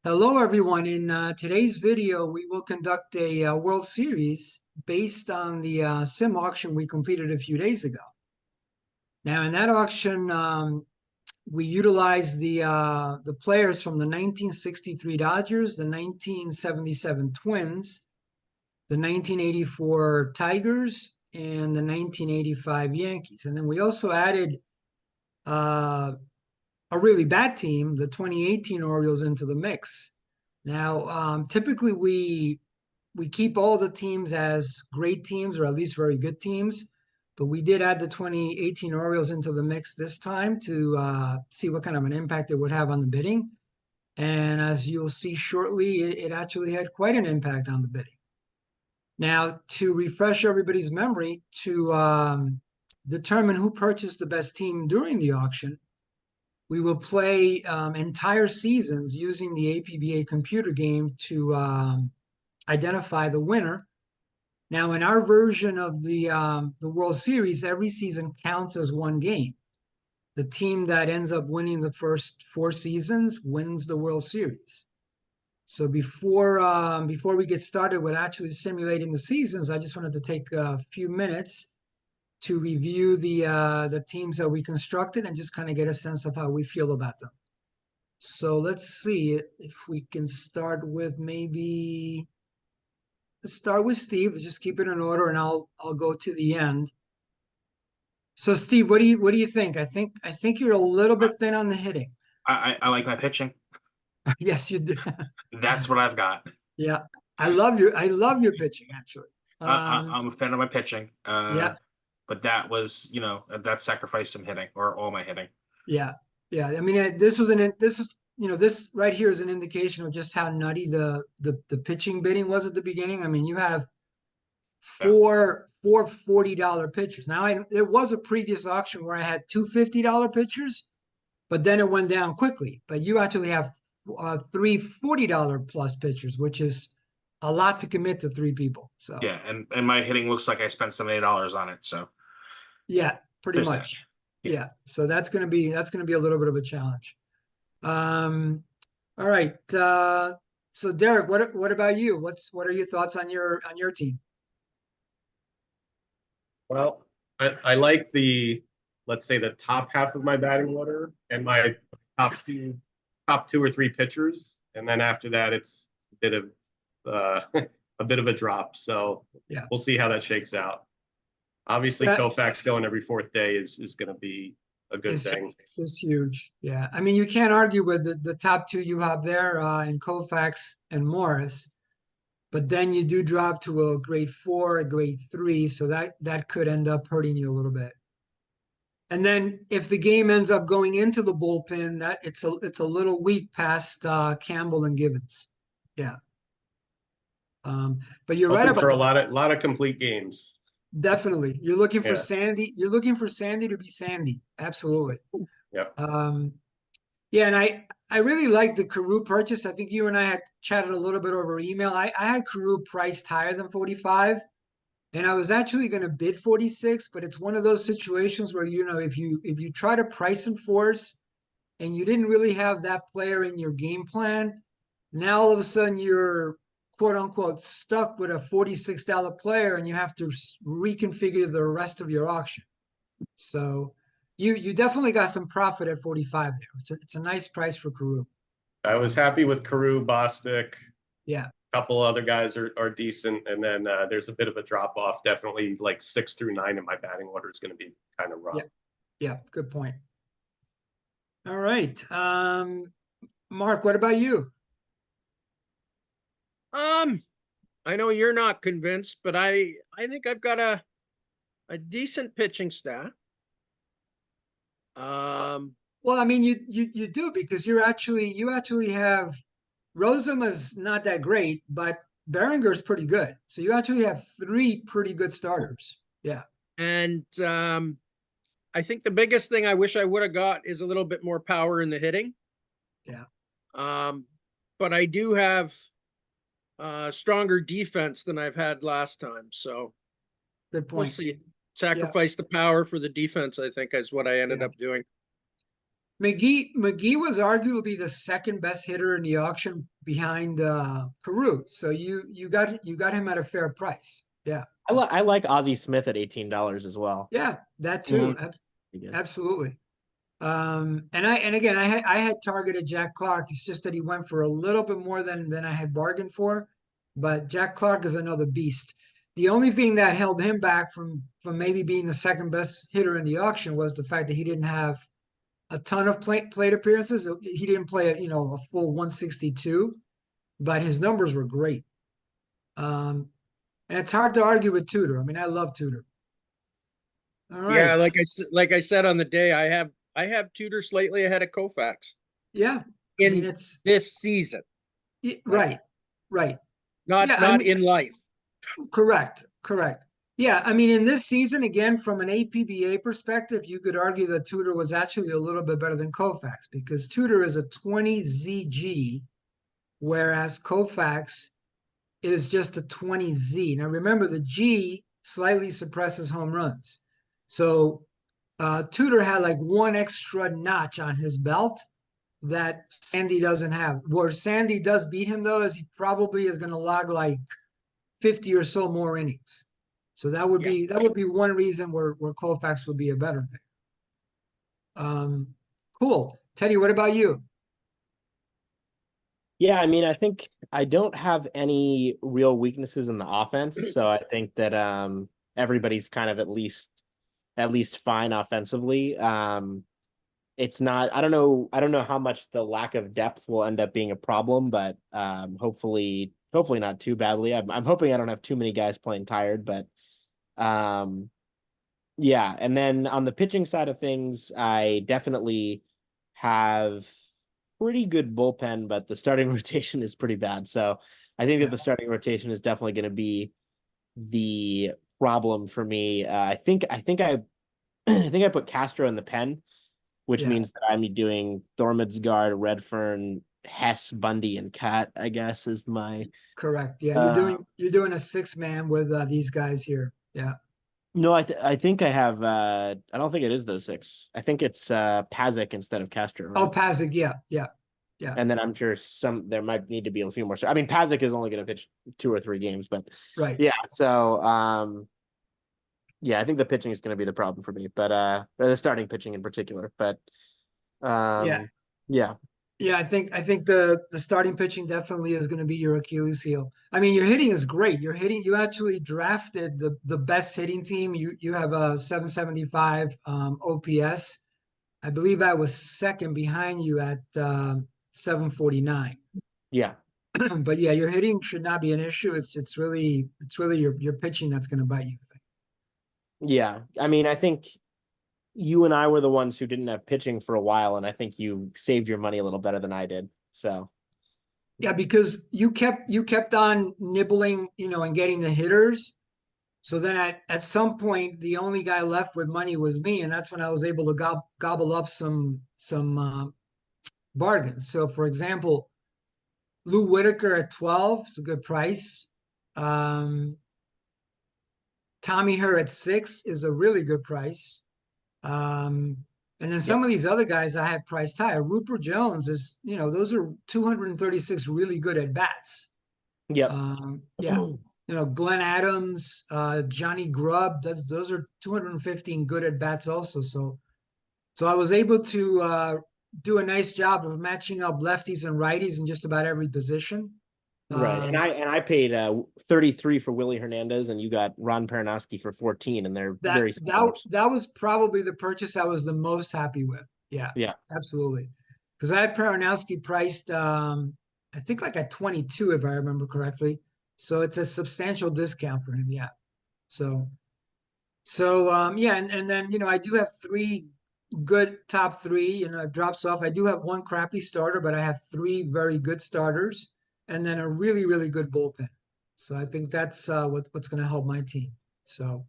Hello, everyone. In today's video, we will conduct a World Series based on the sim auction we completed a few days ago. Now, in that auction, we utilized the players from the 1963 Dodgers, the 1977 Twins, the 1984 Tigers, and the 1985 Yankees. And then we also added a really bad team, the 2018 Orioles, into the mix. Now, typically we keep all the teams as great teams or at least very good teams, but we did add the 2018 Orioles into the mix this time to see what kind of an impact it would have on the bidding. And as you'll see shortly, it actually had quite an impact on the bidding. Now, to refresh everybody's memory, to determine who purchased the best team during the auction, we will play entire seasons using the APBA computer game to identify the winner. Now, in our version of the World Series, every season counts as one game. The team that ends up winning the first 4 seasons wins the World Series. So before we get started with actually simulating the seasons, I just wanted to take a few minutes to review the teams that we constructed and just kind of get a sense of how we feel about them. So let's see if we can start with let's start with Steve. Let's just keep it in order, and I'll go to the end. So Steve, what do you think? I think you're a little bit thin on the hitting. I like my pitching. Yes, you do. That's what I've got. Yeah, I love your pitching actually. I'm a fan of my pitching. Yeah. But that was, that sacrificed some hitting or all my hitting. Yeah. I mean, this right here is an indication of just how nutty the pitching bidding was at the beginning. I mean, you have four $40 pitchers. Now, there was a previous auction where I had 2 $50 pitchers, but then it went down quickly. But you actually have 3 $40 plus pitchers, which is a lot to commit to 3 people. So yeah, and my hitting looks like I spent some $8 on it. So yeah, pretty much. Yeah. So that's gonna be a little bit of a challenge. All right. So Derek, what about you? What are your thoughts on your team? Well, I like let's say the top half of my batting order and my top two or three pitchers, and then after that it's a bit of a drop. So yeah, we'll see how that shakes out. Obviously, Koufax going every 4th day is going to be a good thing. It's huge. Yeah, I mean, you can't argue with the top 2 you have there in Koufax and Morris, but then you do drop to a grade 4, a grade 3, so that could end up hurting you a little bit. And then if the game ends up going into the bullpen, that it's a little weak past Campbell and Gibbons. Yeah. But you're right about for a lot of complete games. Definitely. You're looking for Sandy. You're looking for Sandy to be Sandy. Absolutely. Yeah. Yeah, and I really like the Carew purchase. I think you and I had chatted a little bit over email. I had Carew priced higher than 45, and I was actually going to bid 46, but it's one of those situations where, if you try to price and force and you didn't really have that player in your game plan, now all of a sudden you're quote unquote stuck with a $46 player and you have to reconfigure the rest of your auction. So you definitely got some profit at 45 there. It's a nice price for Carew. I was happy with Carew, Bostic. Yeah. A couple other guys are decent. And then there's a bit of a drop off. Definitely like 6 through 9 in my batting order is going to be kind of rough. Yeah. Good point. All right. Mark, what about you? I know you're not convinced, but I think I've got a decent pitching staff. Well, I mean, you do, because you actually have Rozema's not that great, but Berenger's pretty good. So you actually have 3 pretty good starters. Yeah. And I think the biggest thing I wish I would have got is a little bit more power in the hitting. Yeah. But I do have stronger defense than I've had last time. So good point. We'll see. Sacrifice the power for the defense, I think, is what I ended up doing. McGee was arguably the second best hitter in the auction behind Carew. So you got him at a fair price. Yeah. I like Ozzie Smith at $18 as well. Yeah, that too. Absolutely. And again, I had targeted Jack Clark. It's just that he went for a little bit more than I had bargained for. But Jack Clark is another beast. The only thing that held him back from maybe being the second best hitter in the auction was the fact that he didn't have a ton of plate appearances. He didn't play a full 162, but his numbers were great. And it's hard to argue with Tudor. I mean, I love Tudor. All right. Yeah, like I said on the day, I have Tudor slightly ahead of Koufax Yeah. in I mean, it's this season, right. not Yeah, I mean, in life. Correct. Yeah, I mean, in this season, again, from an APBA perspective, you could argue that Tudor was actually a little bit better than Koufax because Tudor is a 20 ZG, whereas Koufax is just a 20 Z. Now, remember, the G slightly suppresses home runs. So Tudor had like one extra notch on his belt that Sandy doesn't have. Where Sandy does beat him, though, is he probably is going to log like 50 or so more innings. So that would be one reason where Koufax would be a better pick. Cool. Teddy, what about you? Yeah, I mean, I think I don't have any real weaknesses in the offense, so I think that everybody's kind of at least fine offensively. It's not, I don't know how much the lack of depth will end up being a problem, but hopefully not too badly. I'm hoping I don't have too many guys playing tired, but yeah. And then on the pitching side of things, I definitely have pretty good bullpen, but the starting rotation is pretty bad. So I think that the starting rotation is definitely going to be the problem for me. I think I put Castro in the pen, which means that I'm doing Thormadsgaard, Redfern, Hess, Bundy, and Cat, I guess, is my correct. Yeah, you're doing a 6-man with these guys here. Yeah. No, I think I have I don't think it is those 6. I think it's Pazik instead of Castro. Right? Oh, Pazik, yeah. And then I'm sure there might need to be a few more. I mean, Pazik is only going to pitch 2 or 3 games, but right. Yeah, so yeah, I think the pitching is going to be the problem for me, but the starting pitching in particular. But yeah. Yeah, I think the starting pitching definitely is going to be your Achilles heel. I mean, your hitting is great. You actually drafted the best hitting team. You have a 775 OPS. I believe I was second behind you at 749. Yeah. But yeah, your hitting should not be an issue. It's really your pitching that's going to bite you, I think. Yeah. I mean, I think you and I were the ones who didn't have pitching for a while, and I think you saved your money a little better than I did. So yeah, because you kept on nibbling, and getting the hitters. So then at some point, the only guy left with money was me, and that's when I was able to gobble up some bargains. So for example, Lou Whitaker at 12 is a good price. Tommy Herr at 6 is a really good price. And then some of these other guys I had priced higher. Rupert Jones is, those are 236 really good at bats. yeah. Yeah. Glenn Adams, Johnny Grubb, those are 215 good at bats also. So I was able to do a nice job of matching up lefties and righties in just about every position. Right. And I paid 33 for Willie Hernandez, and you got Ron Peranowski for 14, and they're very similar. That was probably the purchase I was the most happy with. Yeah. Yeah. Absolutely. Because I had Peranowski priced I think like at 22, if I remember correctly. So it's a substantial discount for him. Yeah. So yeah, and then I do have 3 good top 3, it drops off. I do have 1 crappy starter, but I have 3 very good starters. And then a really, really good bullpen. So I think that's what's going to help my team. So,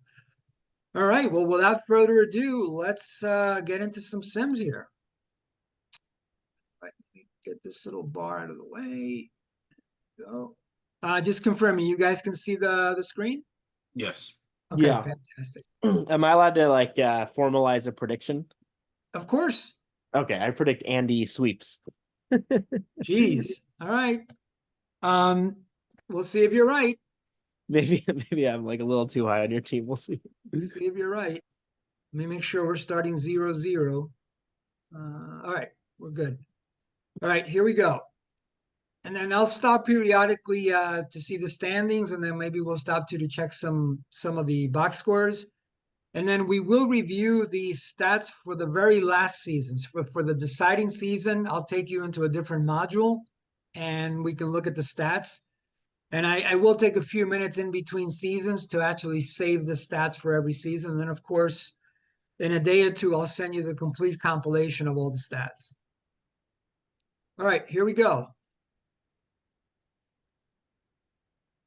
all right. Well, without further ado, let's get into some sims here. Let me get this little bar out of the way. There we go. Just confirming, you guys can see the screen? Yes. Okay, Yeah. fantastic. Am I allowed to formalize a prediction? Of course. Okay, I predict Andy sweeps. Jeez. All right. We'll see if you're right. Maybe I'm like a little too high on your team. We'll see. See if you're right. Let me make sure we're starting 0-0. All right, we're good. All right, here we go. And then I'll stop periodically to see the standings, and then maybe we'll stop to check some of the box scores. And then we will review the stats for the very last seasons. For the deciding season, I'll take you into a different module, and we can look at the stats. And I will take a few minutes in between seasons to actually save the stats for every season. And then, of course, in a day or two, I'll send you the complete compilation of all the stats. All right, here we go.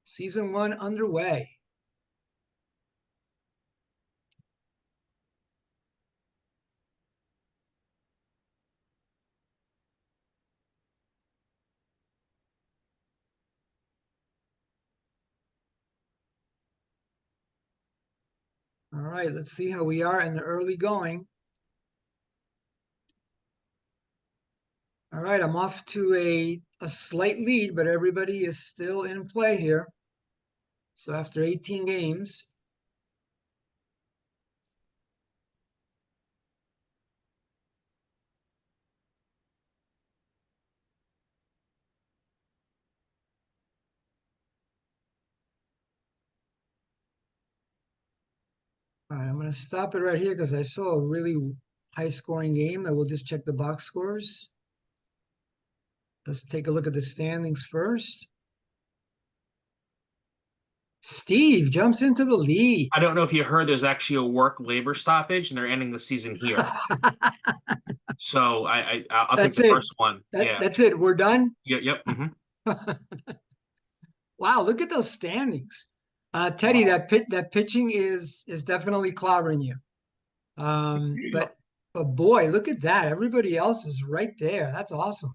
Season 1 underway. All right, let's see how we are in the early going. All right, I'm off to a slight lead, but everybody is still in play here. So after 18 games. All right, I'm going to stop it right here because I saw a really high-scoring game. I will just check the box scores. Let's take a look at the standings first. Steve jumps into the lead. I don't know if you heard there's actually a work labor stoppage and they're ending the season here. So I'll take That's the it. first one. Yeah. That's it. We're done. Yep. Wow, look at those standings. Teddy, that pitching is definitely clobbering you. But boy, look at that. Everybody else is right there. That's awesome.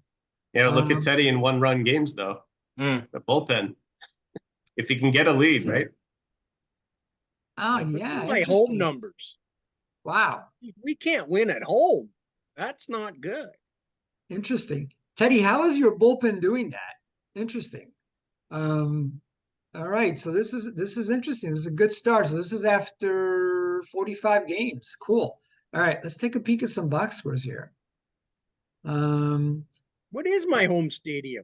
Yeah, look at Teddy in 1-run games though. The bullpen. If he can get a lead, right? Oh Look yeah, at my home interesting. numbers. Wow, We can't win at home. That's not good. interesting. Teddy, how is your bullpen doing that? Interesting. All right, so this is interesting. This is a good start. So this is after 45 games. Cool. All right, let's take a peek at some box scores here. What is my home stadium?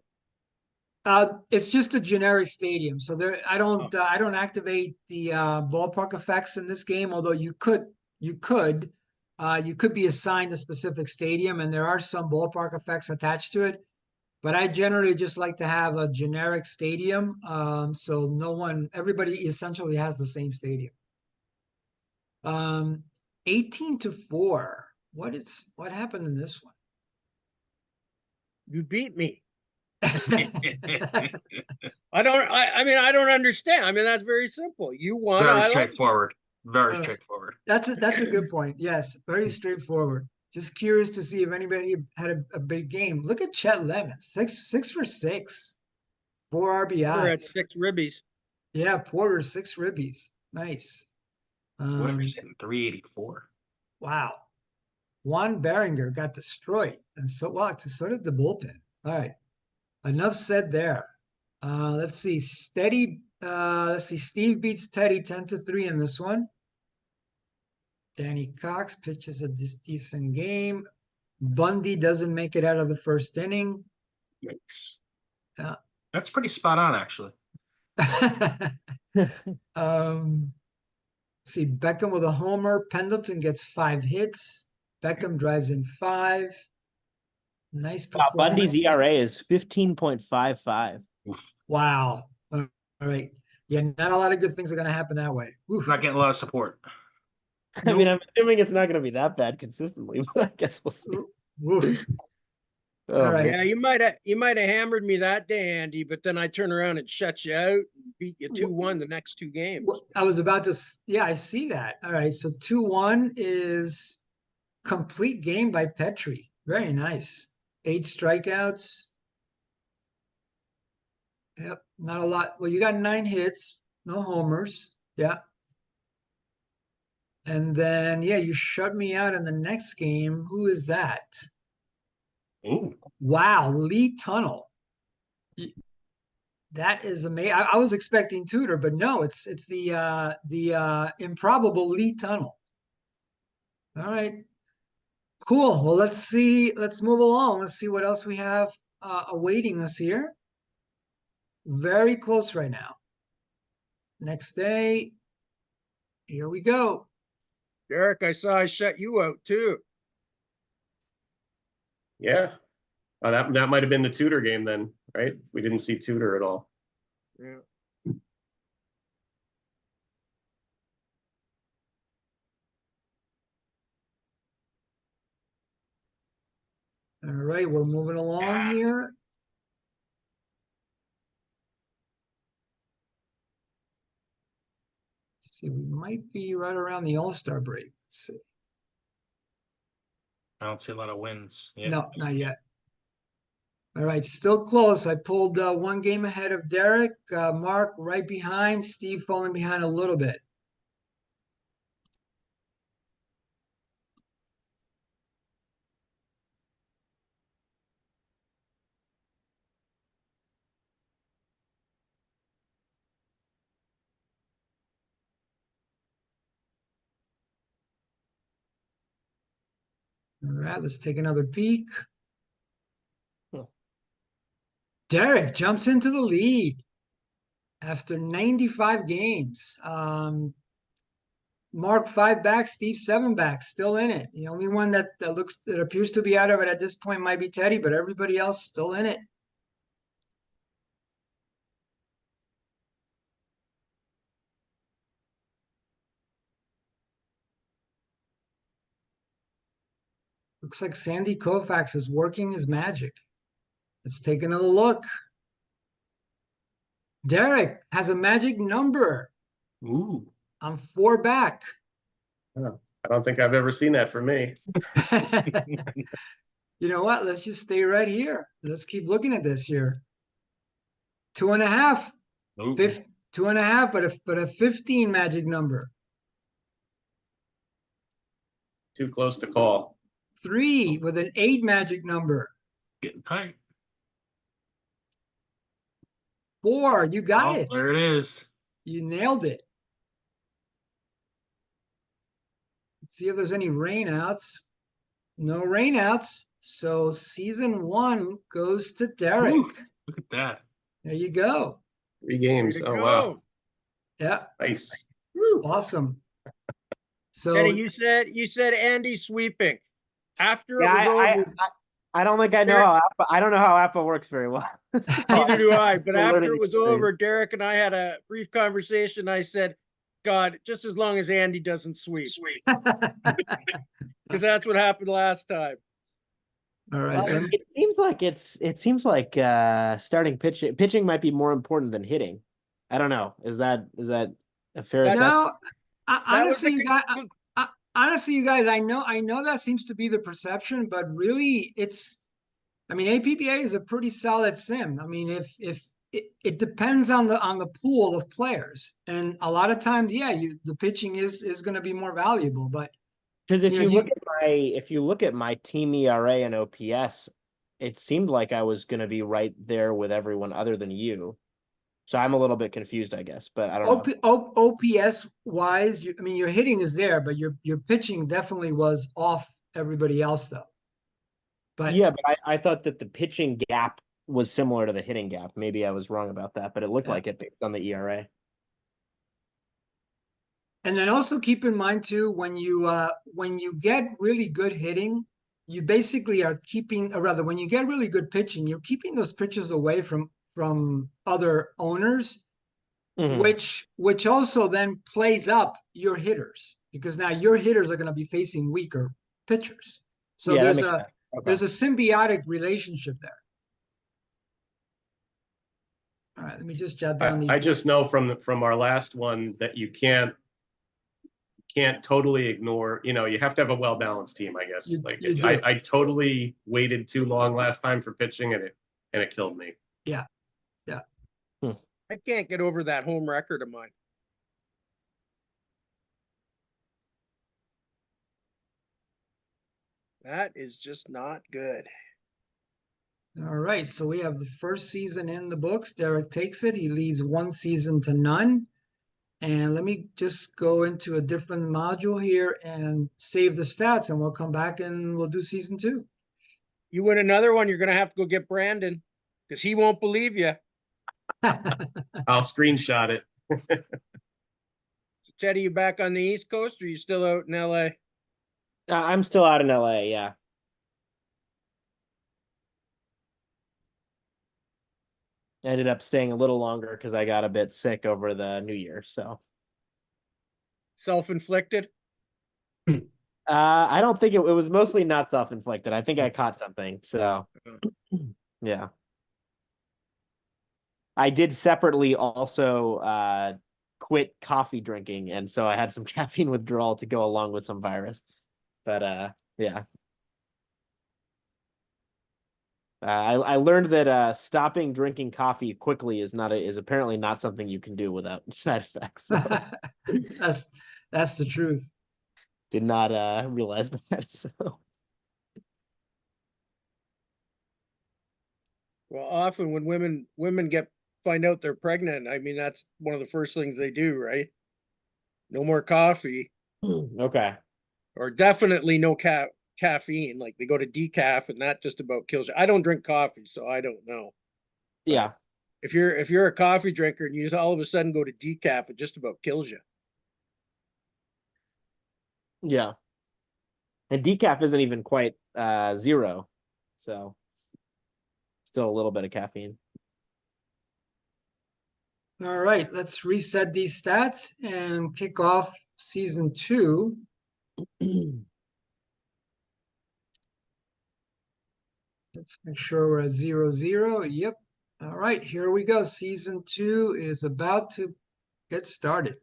It's just a generic stadium. So I don't activate the ballpark effects in this game, although you could be assigned a specific stadium, and there are some ballpark effects attached to it. But I generally just like to have a generic stadium, so everybody essentially has the same stadium. 18-4. What happened in this one? You beat me. I don't understand. I mean, that's very simple. You won. Very straightforward. Very straightforward. That's a good point. Yes, very straightforward. Just curious to see if anybody had a big game. Look at Chet Lemon, 6 for 6, 4 RBIs. We're at 6 ribbies. Yeah, Porter 6 ribbies. Nice. Whatever's hitting 384. Wow. Juan Berenger got destroyed, and so did the bullpen. All right, enough said there. Let's see. Steve beats Teddy 10-3 in this one. Danny Cox pitches a decent game. Bundy doesn't make it out of the first inning. Yikes. Yeah. That's pretty spot on, actually. See, Beckham with a homer. Pendleton gets 5 hits. Beckham drives in 5. Nice performance. Bundy's ERA is 15.55. Wow. All right. Yeah, not a lot of good things are going to happen that way. Oof. Not getting a lot of support. I mean, I'm assuming it's not going to be that bad consistently, but I guess we'll see. Oof. Oh, All right. Yeah, you might have hammered me that day, Andy, but then I turn around and shut you out and beat you 2-1 the next 2 games. Well, I was about to, yeah, I see that. All right, so 2-1 is complete game by Petrie. Very nice. 8 strikeouts. Yep, not a lot. Well, you got 9 hits, no homers. Yeah. And then, yeah, you shut me out in the next game. Who is that? Wow, Lee Tunnel. That is amazing. I was expecting Tudor, but no, it's the improbable Lee Tunnel. All right, cool. Well, let's see. Let's move along. Let's see what else we have awaiting us here. Very close right now. Next day. Here we go. Derek, I saw I shut you out too. Yeah. That might have been the Tudor game then, right? We didn't see Tudor at all. Yeah. All right, we're moving along here. Let's see, we might be right around the All-Star break. Let's see. I don't see a lot of wins. Yeah. No, not yet. All right, still close. I pulled one game ahead of Derek. Mark right behind. Steve falling behind a little bit. All right, let's take another peek. Hmm. Derek jumps into the lead after 95 games. Mark 5 back, Steve 7 back, still in it. The only one that appears to be out of it at this point might be Teddy, but everybody else still in it. Looks like Sandy Koufax is working his magic. Let's take another look. Derek has a magic number. Ooh. I'm 4 back. I don't think I've ever seen that for me. You know what? Let's just stay right here. Let's keep looking at this here. 2.5. Ooh. 2.5, but a 15 magic number. Too close to call. 3 with an 8 magic number. Getting tight. 4, you got Oh, it. there it is. You nailed it. Let's see if there's any rainouts. No rainouts. So season 1 goes to Derek. Ooh, look at that. There you go. 3 games. Way to Oh, go. wow. Yeah, Nice. Woo. awesome. So Teddy, you said Andy sweeping. After Yeah, it was over, I don't think I know how I don't know how APBA works very well. neither do I. But We're after learning it was things. over, Derek and I had a brief conversation. I said, God, just as long as Andy doesn't sweep. Because that's what happened last time. all right. It seems like starting pitching might be more important than hitting. I don't know. Is that a fair assessment? No, That was honestly, the honestly, you guys, I know that seems to be the perception, but really, I mean, APBA is a pretty solid sim. I mean, if it depends on the pool of players, and a lot of times, yeah, the pitching is going to be more valuable. But Because you know, if you look at my team ERA and OPS, it seemed like I was going to be right there with everyone other than you. So I'm a little bit confused, I guess, but I don't know. OPS wise, I mean, your hitting is there, but your pitching definitely was off everybody else, though. But Yeah, but I thought that the pitching gap was similar to the hitting gap. Maybe I was wrong about that, but it looked Yeah. like it based on the ERA. And then also keep in mind too, when you get really good hitting, you basically are keeping, or rather, when you get really good pitching, you're keeping those pitchers away from other owners, Mhm. which also then plays up your hitters, because now your hitters are going to be facing weaker pitchers. So Yeah, that there's makes a sense. Okay. there's a symbiotic relationship there. All right, let me just jot down these. I just know from our last one that you can't totally ignore, you have to have a well-balanced team, I guess. You Like do. I totally waited too long last time for pitching and it killed me. Yeah. I can't get over that home record of mine. That is just not good. All right, so we have the first season in the books. Derek takes it. He leads 1 season to none. And let me just go into a different module here and save the stats, and we'll come back and we'll do season 2. You win another one, you're gonna have to go get Brandon because he won't believe you. I'll screenshot it. Teddy, you back on the East Coast or you still out in LA? I'm still out in LA. Yeah. I ended up staying a little longer because I got a bit sick over the New Year. So Self-inflicted? I don't think it was mostly not self-inflicted. I think I caught something. So yeah. I did separately also quit coffee drinking, and so I had some caffeine withdrawal to go along with some virus. But yeah. I learned that stopping drinking coffee quickly is apparently not something you can do without side effects. So That's the truth. did not realize that. So Well, often when women find out they're pregnant, I mean that's one of the first things they do, right? No more coffee, okay. or definitely no caffeine. Like they go to decaf, and that just about kills you. I don't drink coffee, so I don't know. Yeah. If you're a coffee drinker and you all of a sudden go to decaf, it just about kills you. Yeah. And decaf isn't even quite 0. So still a little bit of caffeine. All right, let's reset these stats and kick off season 2. Let's make sure we're at 0-0. Yep. All right, here we go. Season 2 is about to get started.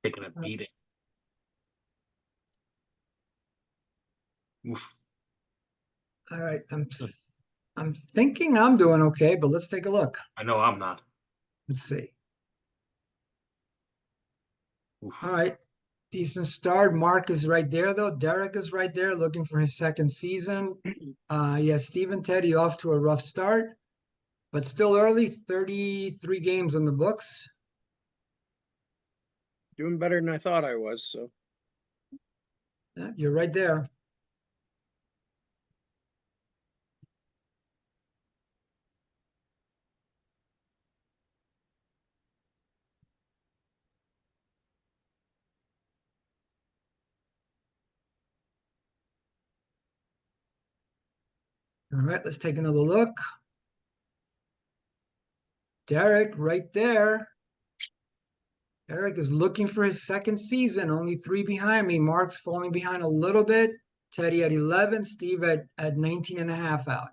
Taking a beating. Oof. All right, I'm thinking I'm doing okay, but let's take a look. I know I'm not. Let's see. Oof. All right, decent start. Mark is right there, though. Derek is right there, looking for his second season. Yeah, Steve and Teddy off to a rough start, but still early. 33 games on the books. Doing better than I thought I was. So Yeah, you're right there. All right, let's take another look. Derek, right there. Derek is looking for his second season, only 3 behind me. Mark's falling behind a little bit. Teddy at 11, Steve at 19 and a half out.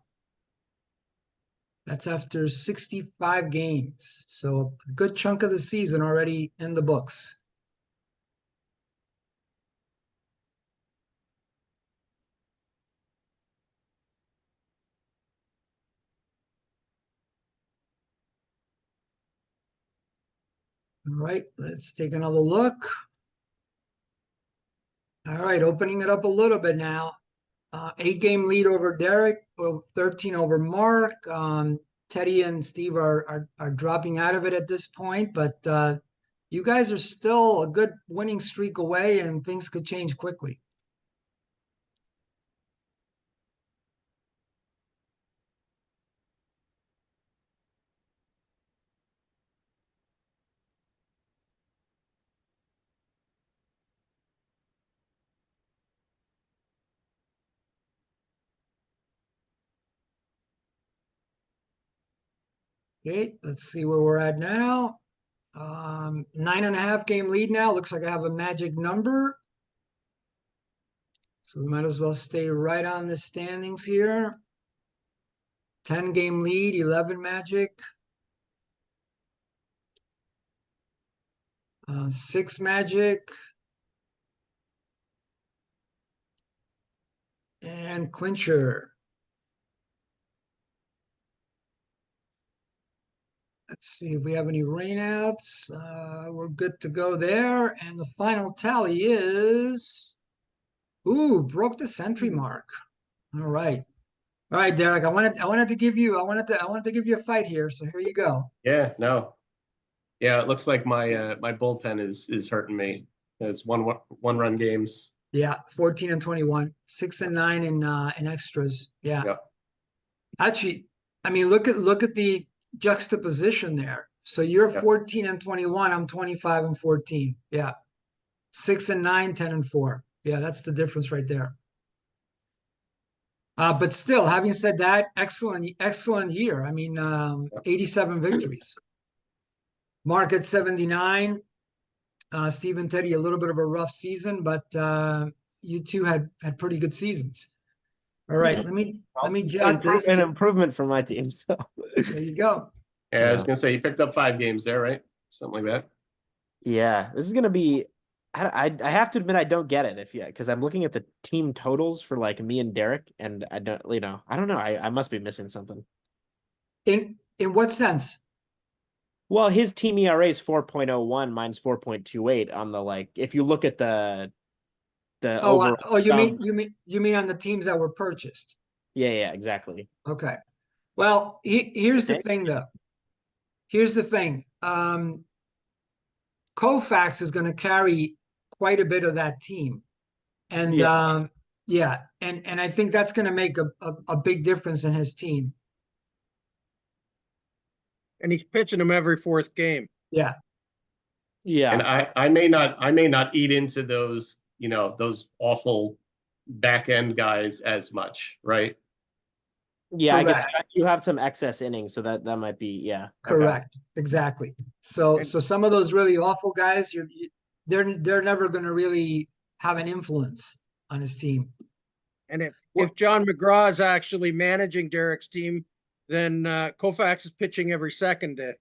That's after 65 games. So a good chunk of the season already in the books. All right, let's take another look. All right, opening it up a little bit now. 8-game lead over Derek, 13 over Mark. Teddy and Steve are dropping out of it at this point, but you guys are still a good winning streak away, and things could change quickly. Okay, let's see where we're at now. 9.5-game lead now. Looks like I have a magic number. So we might as well stay right on the standings here. 10-game lead, 11 Magic. 6 Magic. And clincher. Let's see if we have any rainouts. We're good to go there. And the final tally is, ooh, broke the century mark. All right. All right, Derek. I wanted to give you a fight here. So here you go. Yeah, no. Yeah, it looks like my my bullpen is hurting me. It's one run games. Yeah, 14 and 21, 6 and 9 in extras. Yeah. Yep. Actually, I mean, look at the juxtaposition there. So you're Yep. 14 and 21, I'm 25 and 14. Yeah. 6 and 9, 10 and 4. Yeah, that's the difference right there. But still, having said that, excellent year. I mean, 87 victories. Mark at 79. Steve and Teddy, a little bit of a rough season, but you two had pretty good seasons. All right, let me jot this. An improvement for my team. So There you go. Yeah, I was Yeah. gonna say you picked up 5 games there, right? Something like that. yeah, this is gonna be. I have to admit I don't get it because I'm looking at the team totals for like me and Derek, and I don't know. I must be missing something. In what sense? Well, his team ERA is 4.01, mine's 4.28 on the like. If you look at the overall You mean on the teams that were purchased? yeah, exactly. Okay. Well, here's the Okay. thing, though. Here's the thing. Koufax is going to carry quite a bit of that team, and Yeah. and I think that's going to make a big difference in his team. And he's pitching them every fourth game. Yeah, And Yeah, I may not eat into those, those awful back end guys as much, right? yeah. I guess correct. you have some excess innings, so that might be okay. Correct. Exactly. So And- some of those really awful guys, they're never going to really have an influence on his team. And if John McGraw is actually managing Derek's team, then Koufax is pitching every second day.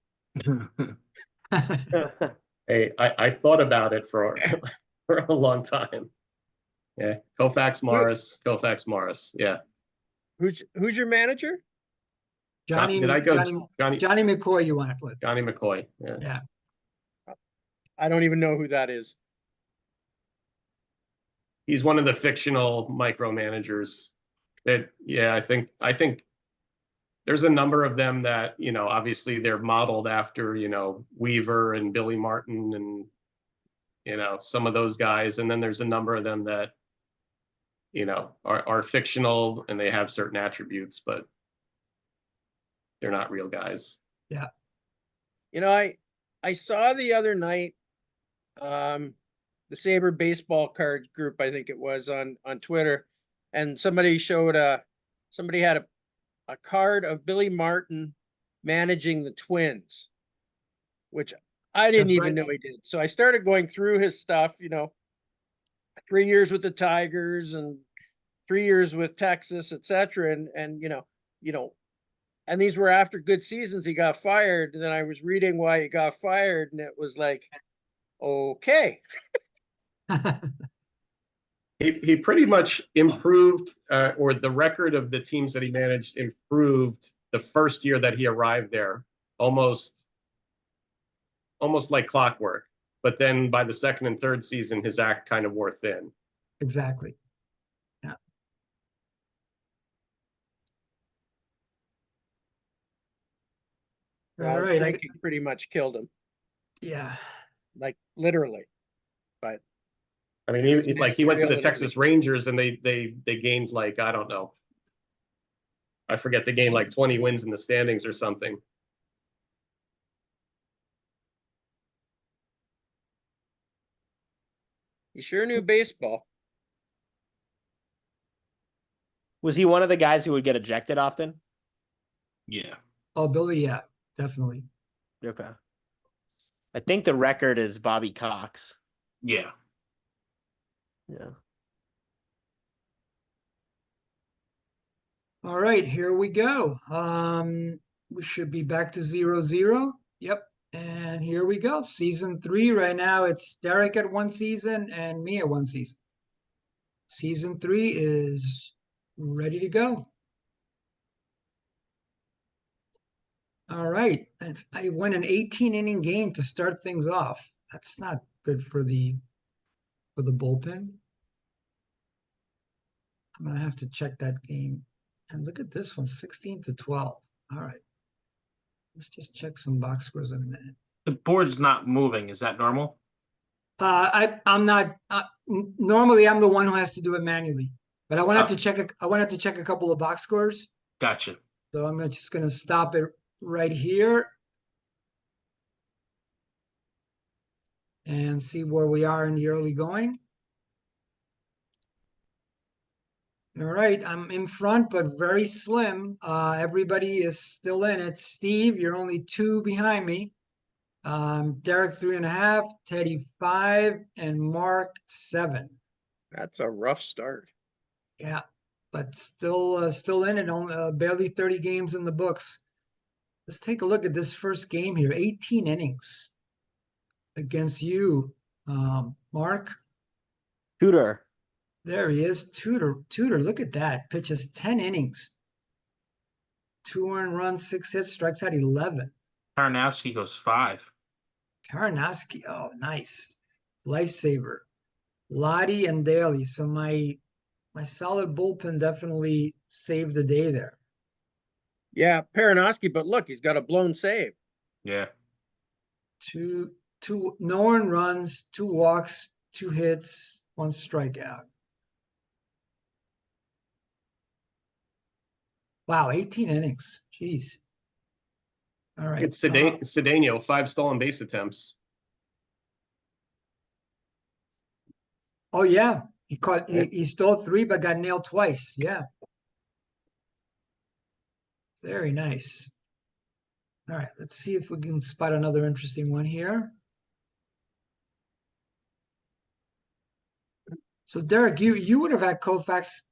Hey, I thought about it for for a long time. Yeah, Koufax Morris. Yeah. Who's your manager? Johnny Did I go Johnny Johnny McCoy you want to put. Johnny McCoy? Yeah. Yeah. I don't even know who that is. He's one of the fictional micromanagers that, yeah, I think there's a number of them that, obviously they're modeled after, Weaver and Billy Martin and, some of those guys. And then there's a number of them that, are fictional and they have certain attributes, but they're not real guys. Yeah. I saw the other night, the Saber baseball cards group, I think it was on Twitter, and somebody had a card of Billy Martin managing the Twins, which I didn't That's even right. know he did. So I started going through his stuff, 3 years with the Tigers and 3 years with Texas, etc. And these were after good seasons. He got fired, and then I was reading why he got fired, and it was like, okay. He pretty much improved, or the record of the teams that he managed improved the first year that he arrived there, almost like clockwork. But then by the second and third season, his act kind of wore thin. Exactly. Yeah. All right. Drinking pretty much killed him, Yeah. like literally. But I mean, he went to the Texas Rangers and they gained like, I don't know, I forget, they gained like 20 wins in the standings or something. he sure knew baseball. Was he one of the guys who would get ejected often? Yeah. Oh, Billy, yeah, definitely. Okay. I think the record is Bobby Cox. Yeah. Yeah. All right, here we go. We should be back to 0-0. Yep. And here we go. Season 3 right now. It's Derek at 1 season and me at 1 season. Season 3 is ready to go. All right. And I won an 18-inning game to start things off. That's not good for the bullpen. I'm gonna have to check that game. And look at this one, 16-12. All right. Let's just check some box scores in a minute. The board's not moving. Is that normal? I'm not. Normally, I'm the one who has to do it manually, but I wanted Oh. to check. I wanted to check a couple of box scores, Gotcha. so I'm just gonna stop it right here and see where we are in the early going. All right, I'm in front, but very slim. Everybody is still in it. Steve, you're only 2 behind me. Derek 3.5, Teddy 5, and Mark 7. That's a rough start. Yeah, but still in it. Only barely 30 games in the books. Let's take a look at this first game here. 18 innings against you, Mark. Tudor. There he is, Tudor. Look at that. Pitches 10 innings, 2 earned runs, 6 hits, strikes out 11. Karnowski goes 5. Karnowski, oh, nice. Lifesaver. Lottie and Daly. So my solid bullpen definitely saved the day there. Yeah, Paranoski, but look, he's got a blown save. Yeah. Two no earned runs, 2 walks, 2 hits, 1 strikeout. Wow, 18 innings. Jeez. All right. It's Cedeno, 5 stolen base attempts. Oh yeah, he stole 3 but got nailed twice. Yeah. Very nice. All right, let's see if we can spot another interesting one here. So Derek, you would have had Koufax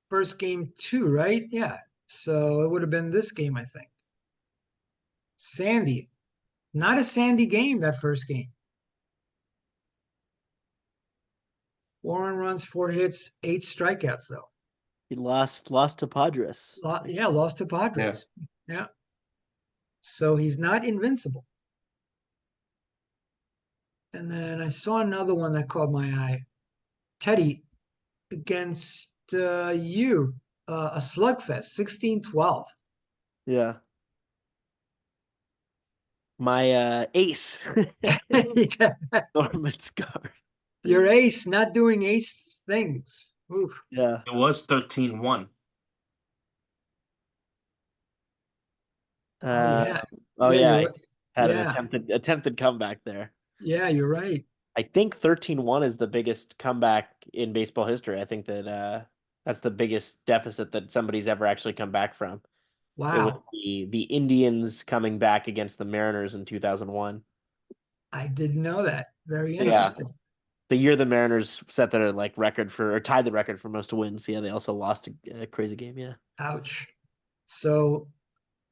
first game too, right? Yeah. So it would have been this game, I think. Sandy. Not a Sandy game, that first game. 4 earned runs, 4 hits, 8 strikeouts though. He lost to Padres. Yeah, lost to Padres. Yeah. So he's not invincible. And then I saw another one that caught my eye. Teddy against you, a slugfest, 16-12. Yeah. My ace, Yeah. Norman Scar. Your ace not doing ace things. Oof. Yeah. It was 13-1. Yeah. Oh Yeah, yeah, you're I had yeah. an attempted comeback there. Yeah, you're right. I think 13-1 is the biggest comeback in baseball history. I think that that's the biggest deficit that somebody's ever actually come back from. It was Wow. the Indians coming back against the Mariners in 2001. I didn't know that. Very Yeah. interesting. The year the Mariners set their record for, or tied the record for most wins. Yeah, they also lost a crazy game. Yeah. Ouch. So,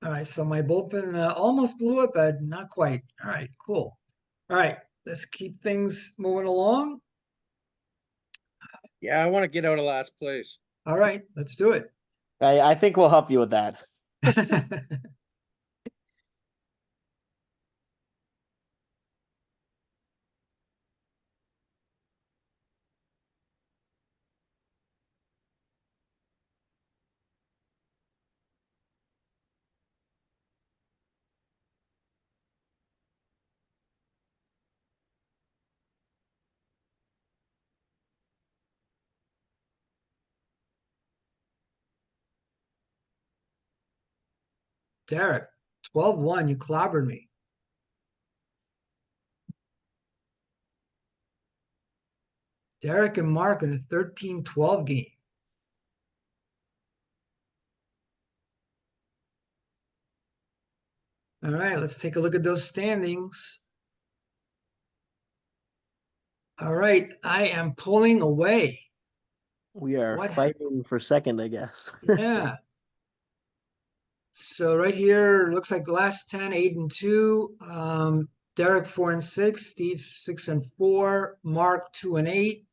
all right. So my bullpen almost blew it, but not quite. All right, cool. All right, let's keep things moving along. Yeah, I want to get out of last place. All right, let's do it. I think we'll help you with that. Derek, 12-1, you clobbered me. Derek and Mark in a 13-12 game. All right, let's take a look at those standings. All right, I am pulling away. We are What? fighting for second, I guess. Yeah. So right here, looks like the last 10, 8-2. Derek 4-6, Steve 6-4, Mark 2-8.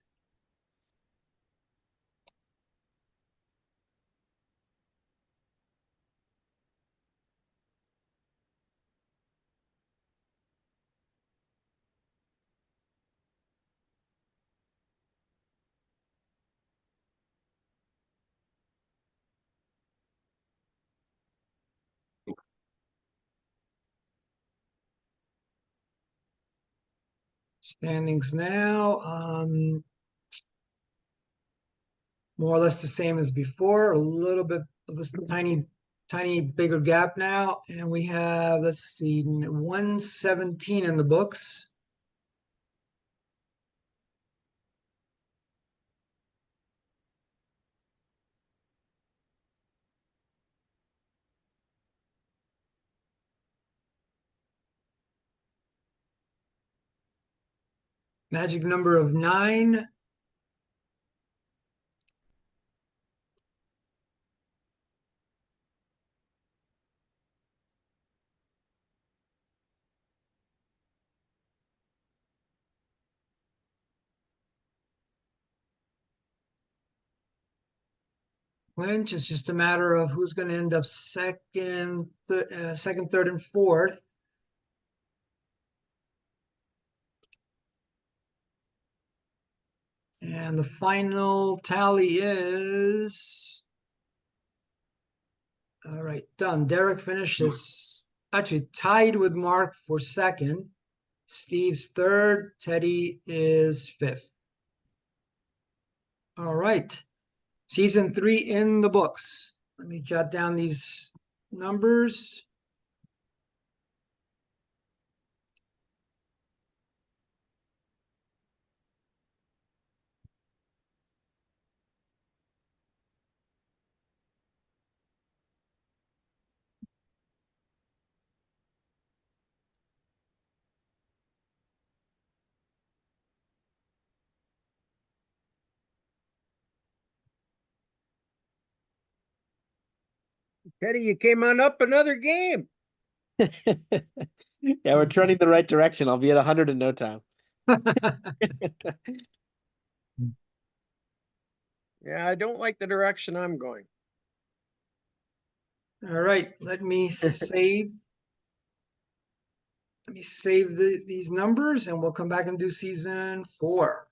Standings now, more or less the same as before, a little bit of a tiny bigger gap now. And we have, let's see, 117 in the books. Magic number of 9. Clinch. It's just a matter of who's going to end up second, third, and fourth. And the final tally is, all right, done. Derek finishes actually tied with Mark for second. Steve's third. Teddy is fifth. All right. Season 3 in the books. Let me jot down these numbers. Teddy, you came on up another game. Yeah, we're trending the right direction. I'll be at 100 in no time. Yeah, I don't like the direction I'm going. All right, let me save. Let me save these numbers and we'll come back and do season 4.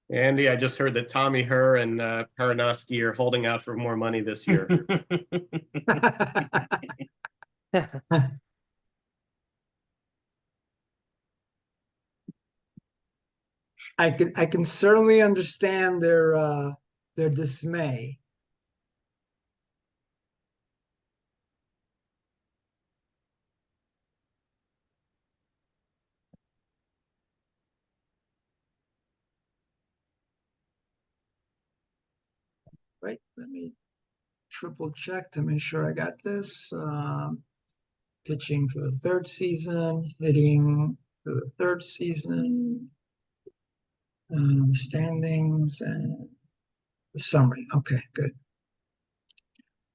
Andy, I just heard that Tommy Herr and Paranoski are holding out for more money this year. I can certainly understand their dismay. Right, let me triple check to make sure I got this. Pitching for the 3rd season, hitting for the 3rd season, standings and the summary. Okay, good.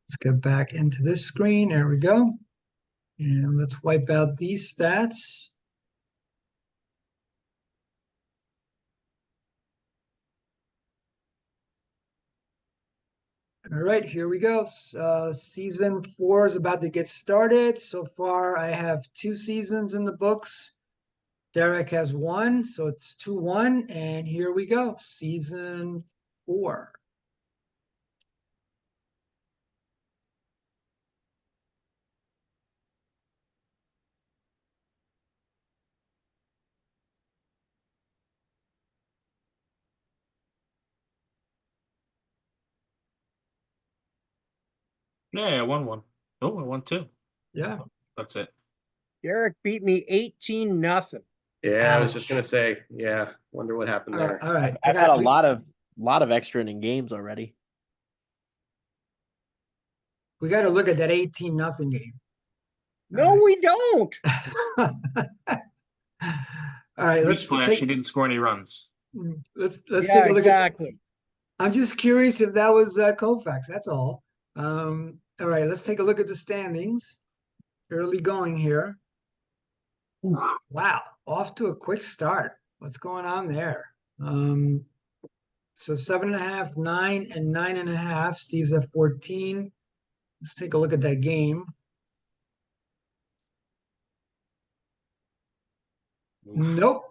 Let's get back into this screen. There we go. And let's wipe out these stats. All right, here we go. Season 4 is about to get started. So far, I have 2 seasons in the books. Derek has 1, so it's 2-1. And here we go, season 4. Yeah, I won 1. Oh, I won 2. Yeah. That's it. Derek beat me 18-0. Yeah, I was just Ouch. gonna say, yeah, wonder what happened there. All right. I've had a lot of extra inning games already. We got to look at that 18-0 game. No, we don't. All right, let's Newsflash, take. he didn't score any runs. Let's Yeah, take a look exactly. I'm just curious if that was Koufax. That's all. All right, let's take a look at the standings. Early going here. Wow, off to a quick start. What's going on there? So 7.5, 9, and 9.5. Steve's at 14. Let's take a look at that game. Nope,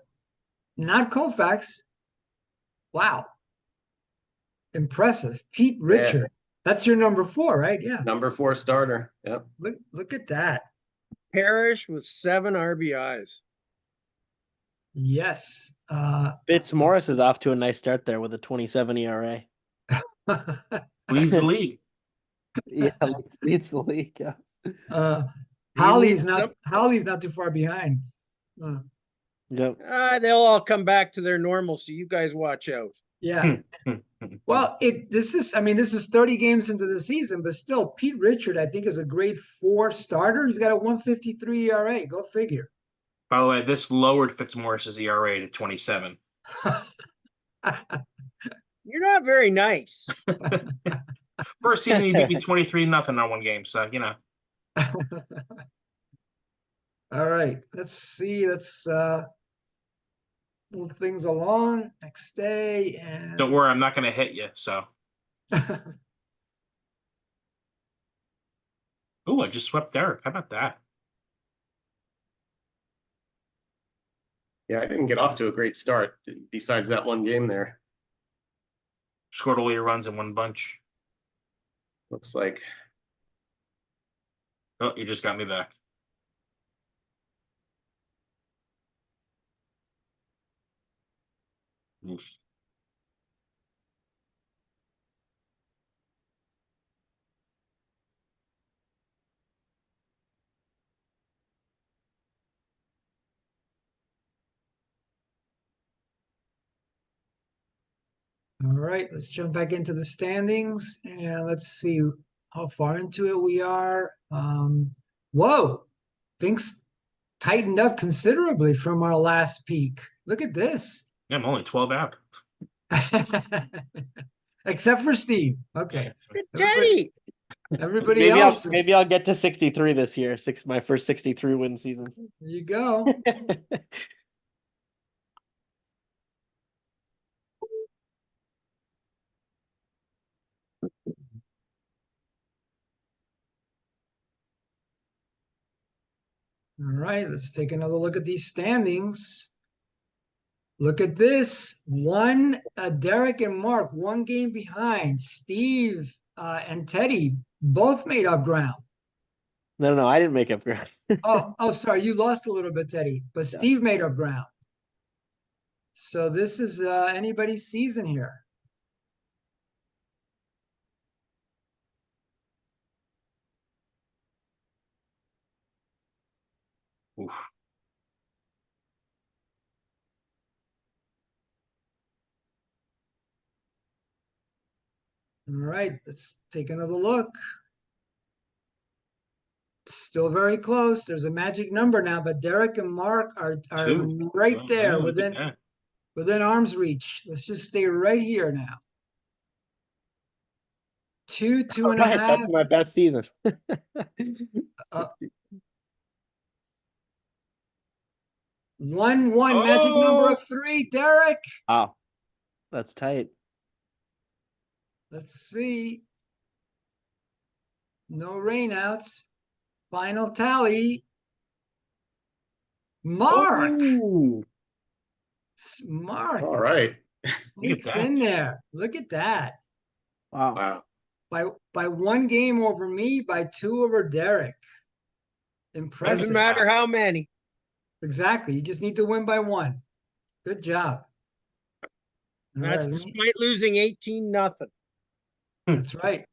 not Koufax. Wow, impressive. Pete Richard. That's your number 4, right? Yeah. Number 4 starter. Yep. Look at that. Parrish with 7 RBIs. Yes. Fitzmaurice is off to a nice start there with a 27 ERA. Leads the league. Yeah, leads the league. Yeah. Holly's not too far behind. Yep. They'll all come back to their normal, so you guys watch out. Yeah. Well, this is 30 games into the season, but still, Pete Richard, I think, is a grade 4 starter. He's got a 1.53 ERA. Go figure. By the way, this lowered Fitzmaurice's ERA to 27. You're not very nice. First season, he beat me 23-0 on one game, so you know. All right, let's see. Let's move things along. Next day, and Don't worry, I'm not going to hit you. So, ooh, I just swept Derek. How about that? Yeah, I didn't get off to a great start besides that one game there. Scored all your runs in one bunch. Looks like. Oh, you just got me back. Oof. all right, let's jump back into the standings and let's see how far into it we are. Whoa, things tightened up considerably from our last peak. Look at this. Yeah, I'm only 12 out. Except for Steve. Okay. Teddy! Everybody else. Maybe I'll get to 63 this year. My first 63 win season. There you go. All right, let's take another look at these standings. Look at this. Derek and Mark, 1 game behind. Steve and Teddy both made up ground. No, I didn't make up ground. Oh, sorry, you lost a little bit, Teddy, but Steve made up ground. So this is anybody's season here. Oof. All right, let's take another look. Still very close. There's a magic number now, but Derek and Mark are 2. right Oh, there yeah, look at that. within arm's reach. Let's just stay right here now. 2.5. That's my best season. 1-1 magic number of 3. Derek. Wow, that's tight. Let's see. No rainouts. Final tally. Mark. Ooh. Mark. All right. Sneaks that. in there. Look at that. Wow. Wow. By 1 game over me, by 2 over Derek. Impressive. Doesn't matter how many. Exactly. You just need to win by 1. Good job. All That's right, despite losing 18-0. that's right.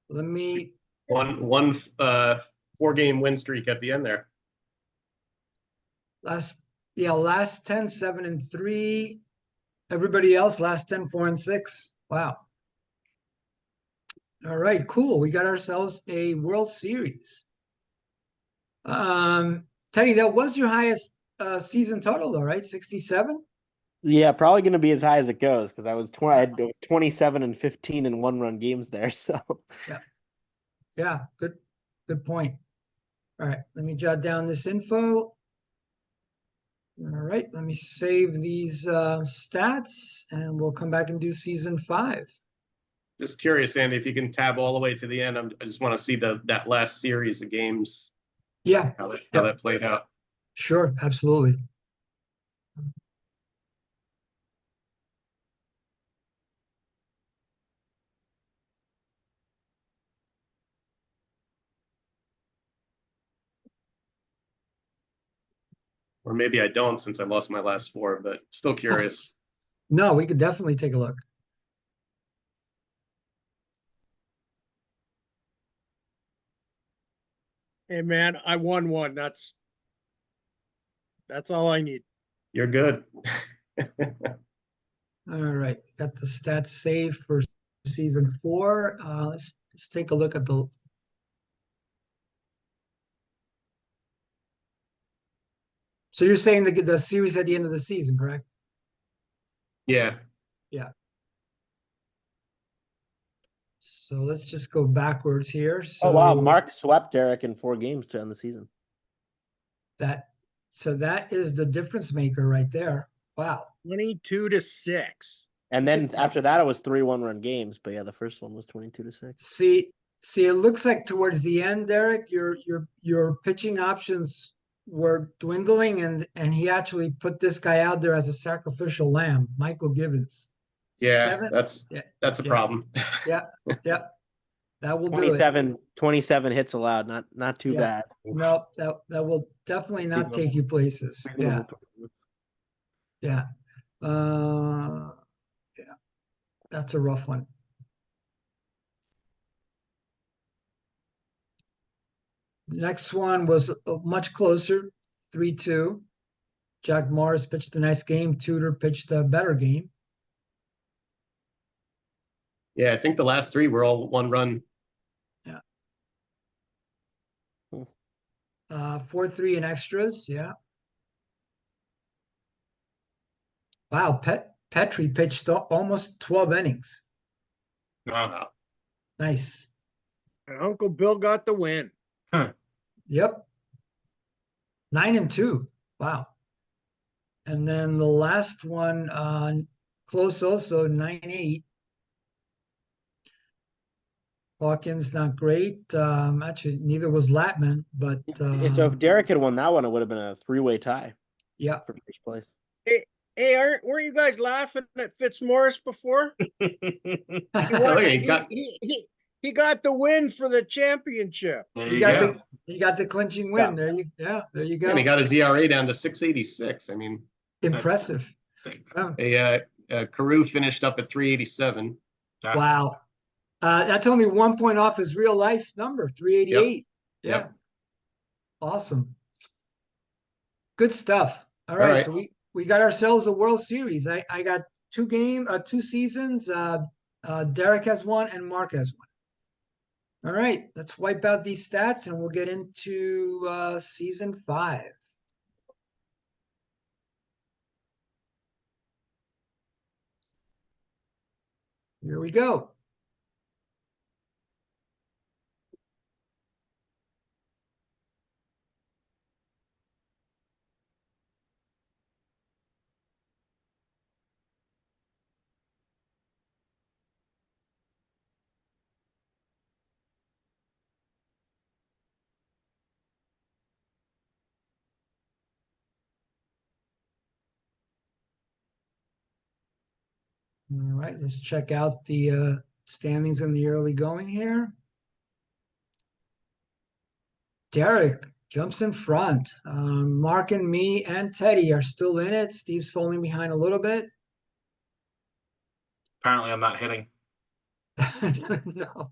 Let me. One 4-game win streak at the end there. Last 10, 7-3. Everybody else, last 10, 4-6. Wow. All right, cool. We got ourselves a World Series. Teddy, that was your highest season total, though, right? 67? Yeah, probably going to be as high as it goes because I was 27 and 15 in 1-run games there. So Yeah, good point. All right, let me jot down this info. All right, let me save these stats and we'll come back and do season 5. Just curious, Andy, if you can tab all the way to the end. I just want to see that last series of games, Yeah, how Yep. that played out. sure, absolutely. Or maybe I don't since I lost my last 4, but still curious. No, we could definitely take a look. Hey man, I won one. That's all I need. You're good. All right, got the stats saved for season 4. Let's take a look at the. So you're saying the series at the end of the season, correct? Yeah. Yeah. So let's just go backwards here. So Oh wow, Mark swept Derek in 4 games to end the season. that is the difference maker right there. Wow. 22-6. And then after that, it was 3 one-run games. But yeah, the first one was 22-6. See, it looks like towards the end, Derek, your pitching options were dwindling, and he actually put this guy out there as a sacrificial lamb, Michael Gibbons. Yeah, that's Yeah, a yeah. problem. yeah, that will do it. 27 hits allowed. Not too Yeah. bad. No, that will definitely not take you places. Yeah, yeah. Yeah, that's a rough one. Next one was much closer, 3-2. Jack Morris pitched a nice game. Tudor pitched a better game. Yeah, I think the last 3 were all 1-run. 4-3 in extras. Yeah. Wow, Petrie pitched almost 12 innings. No. Nice. And Uncle Bill got the win. Yep. 9-2. Wow. And then the last one, close also, 9-8. Hawkins not great. Actually, neither was Latman, but So if Derek had won that one, it would have been a 3-way tie yeah. for first place. Hey, weren't you guys laughing at Fitzmaurice before? He got the win for the championship. There He you got go. the clinching win. Yeah. There you go. And he got his ERA down to 6.86. I mean, Impressive. Oh, Carew finished up at 3.87. wow. That's only 1 point off his real life number, 388. Yeah. Yep. Awesome. Good stuff. All right. right. So we got ourselves a World Series. I got 2 seasons. Derek has 1 and Mark has 1. All right. Let's wipe out these stats and we'll get into season 5. Here we go. All right, let's check out the standings in the early going here. Derek jumps in front. Mark and me and Teddy are still in it. Steve's falling behind a little bit. Apparently, I'm not hitting. No.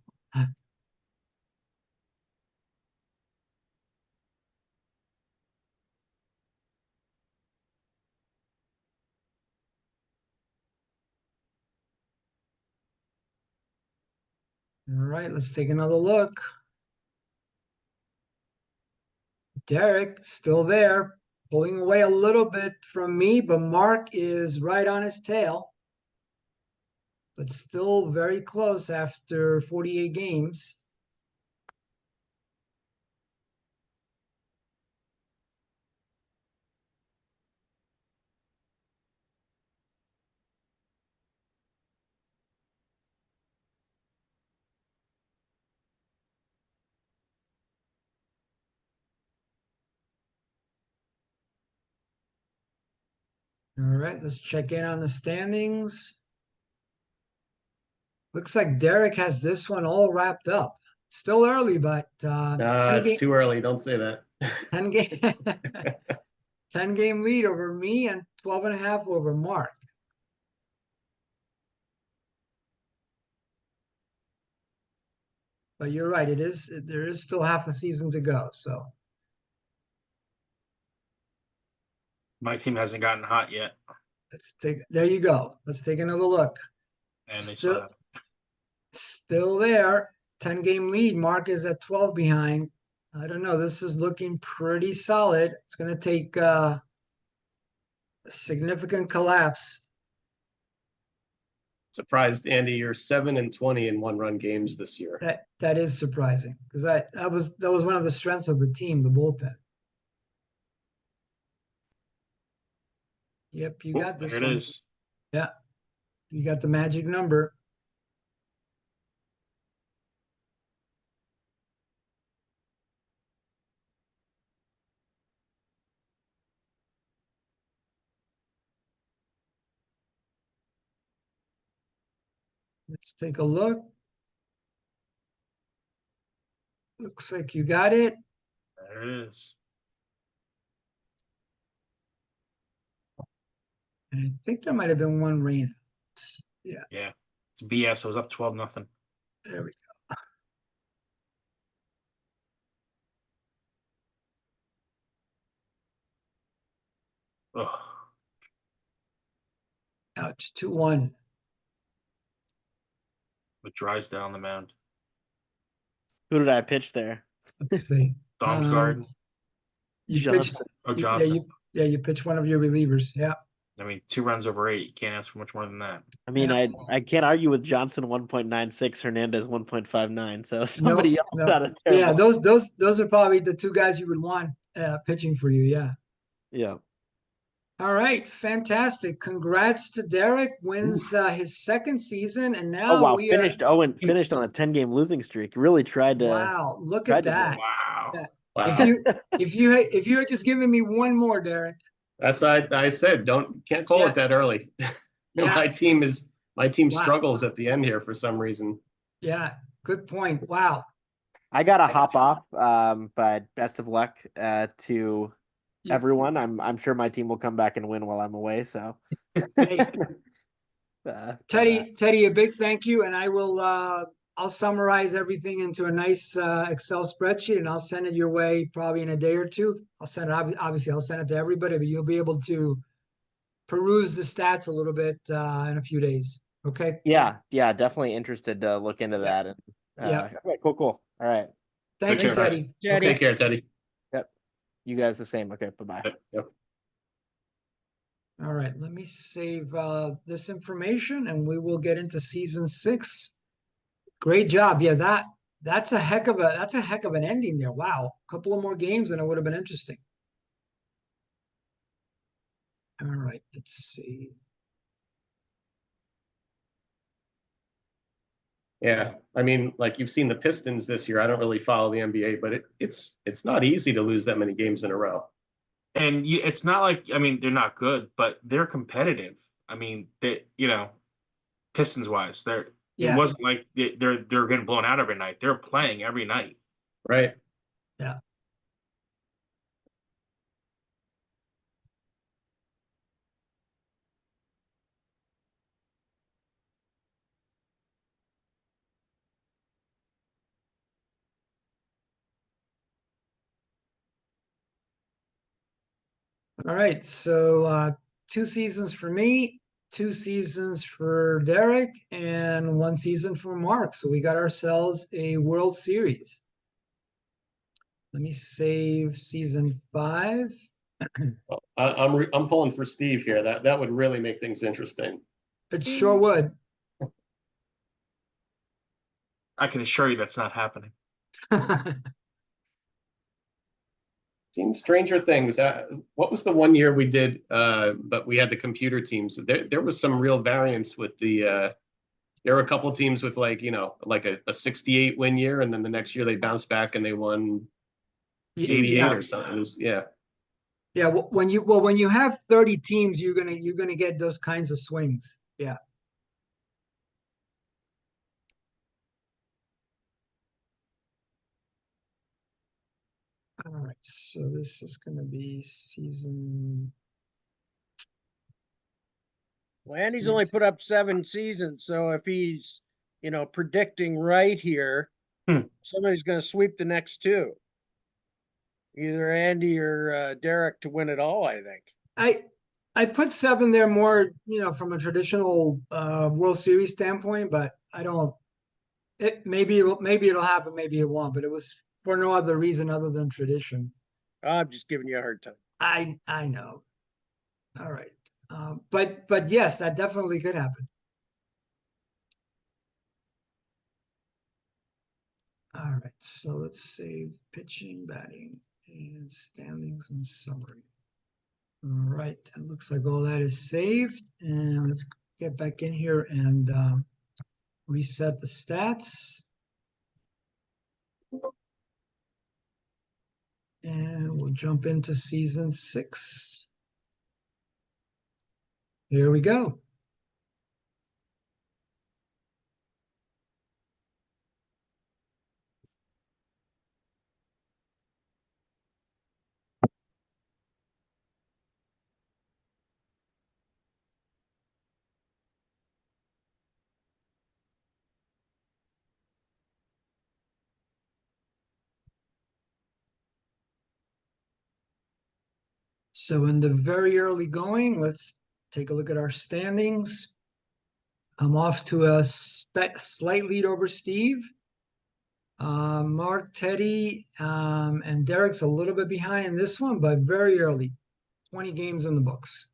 All right, let's take another look. Derek still there, pulling away a little bit from me, but Mark is right on his tail. But still very close after 48 games. All right, let's check in on the standings. Looks like Derek has this one all wrapped up. Still early, but 10 It's game, too early. Don't say that. 10 game, 10 game lead over me and 12.5 over Mark. But you're right, there is still half a season to go. So My team hasn't gotten hot yet, there you go. Let's take another look. and they Still- still have. Still there. 10 game lead. Mark is at 12 behind. I don't know. This is looking pretty solid. It's going to take a significant collapse. Surprised, Andy, you're 7-20 in one-run games this year. That is surprising because that was one of the strengths of the team, the bullpen. Yep, you got this There it one. is. Yeah, you got the magic number. Let's take a look. Looks like you got it. There it is. And I think there might have been one rain. Yeah, Yeah, it's BS. I was up 12-0. there we go. Ugh. Ouch, 2-1. With Drysdale on the mound. Who did I pitch there? Let's see. Domsgard. You Johnson. pitched. Oh, Yeah, Johnson. you pitched one of your relievers. Yeah. I mean, 2 runs over 8. You can't ask for much more than that. I mean, Yeah. I can't argue with Johnson 1.96, Hernandez 1.59. So somebody else no. got a Yeah, terrible. those are probably the two guys you would want pitching for you. Yeah. Yeah. All right, fantastic. Congrats to Derek. Wins his second season, and now Oh wow, we finished finished on a 10-game losing streak. Really tried to. Wow, look tried at to- that. Wow. Yeah. Wow. If you had just given me one more, Derek. That's what I said. Can't call Yeah. it that early. Yeah. My team Wow. struggles at the end here for some reason. Yeah, good point. Wow. I gotta hop off. But best of luck to You- everyone. I'm sure my team will come back and win while I'm away. So. Hey, Teddy. Teddy, a big thank you, and I will. I'll summarize everything into a nice Excel spreadsheet, and I'll send it your way probably in a day or two. I'll send it. Obviously, I'll send it to everybody, but you'll be able to peruse the stats a little bit in a few days. Okay. Yeah, definitely interested to look into Yeah. that. And Yeah. okay, cool. All right, Thank you, Take care. Teddy. Teddy. Take care, Teddy. you guys the same. Okay, bye. Yep. All right, let me save this information, and we will get into season 6. Great job. Yeah, that's a heck of an ending there. Wow, a couple of more games, and it would have been interesting. All right, let's see. Yeah, I mean, like you've seen the Pistons this year. I don't really follow the NBA, but it's not easy to lose that many games in a row. And it's not like, I mean, they're not good, but they're competitive. I mean, Pistons wise, Yeah. it wasn't like they're getting blown out every night. They're playing every night. Right. Yeah. All right, so 2 seasons for me, 2 seasons for Derek, and 1 season for Mark. So we got ourselves a World Series. Let me save season 5. Well, I'm pulling for Steve here. That would really make things interesting. It sure would. I can assure you that's not happening. Seen Stranger Things. What was the one year we did? But we had the computer teams. There was some real variance with the. There were a couple of teams with like a 68 win year, and then the next year they bounced back and they won 88 Yeah. or something. It was, yeah. Yeah, when you have 30 teams, you're gonna get those kinds of swings. Yeah. All right, so this is gonna be season. Well, Andy's only put up 7 seasons, so if he's, predicting right here, somebody's going to sweep the next 2. Either Andy or Derek to win it all, I think. I put 7 there more, from a traditional World Series standpoint, but I don't. Maybe it'll happen, maybe it won't. But it was for no other reason other than tradition. I'm just giving you a hard time. I know. All right, but yes, that definitely could happen. All right, so let's save pitching, batting, and standings and summary. All right, it looks like all that is saved, and let's get back in here and reset the stats. And we'll jump into season 6. Here we go. So in the very early going, let's take a look at our standings. I'm off to a slight lead over Steve. Mark, Teddy, and Derek's a little bit behind in this one, but very early. 20 games in the books.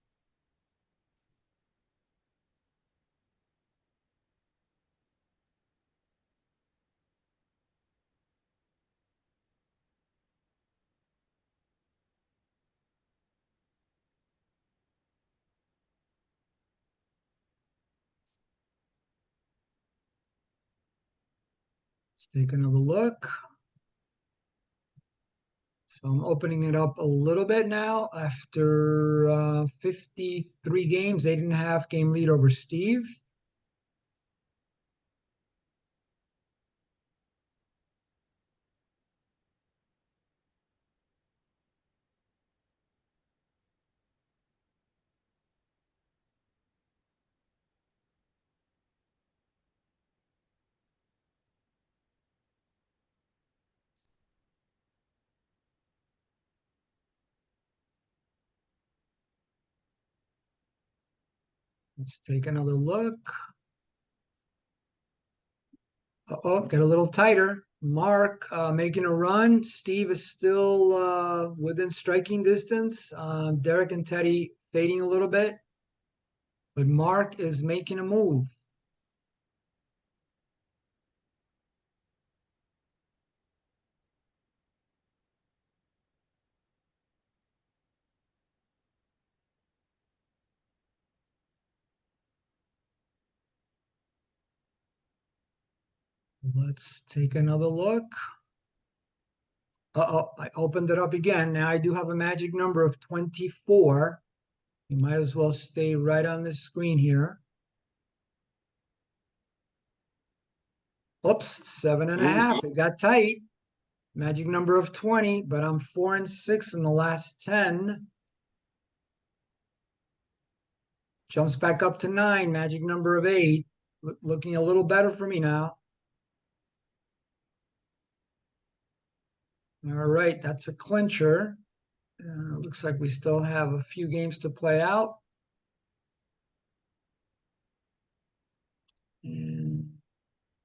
Let's take another look. So I'm opening it up a little bit now after 53 games, 8.5 game lead over Steve. Let's take another look. Oh, got a little tighter. Mark making a run. Steve is still within striking distance. Derek and Teddy fading a little bit. But Mark is making a move. Let's take another look. Uh-oh, I opened it up again. Now I do have a magic number of 24. You might as well stay right on this screen here. Oops, 7.5. It got tight. Magic number of 20, but I'm 4 and 6 in the last 10. Jumps back up to 9. Magic number of 8. Looking a little better for me now. All right, that's a clincher. Looks like we still have a few games to play out. And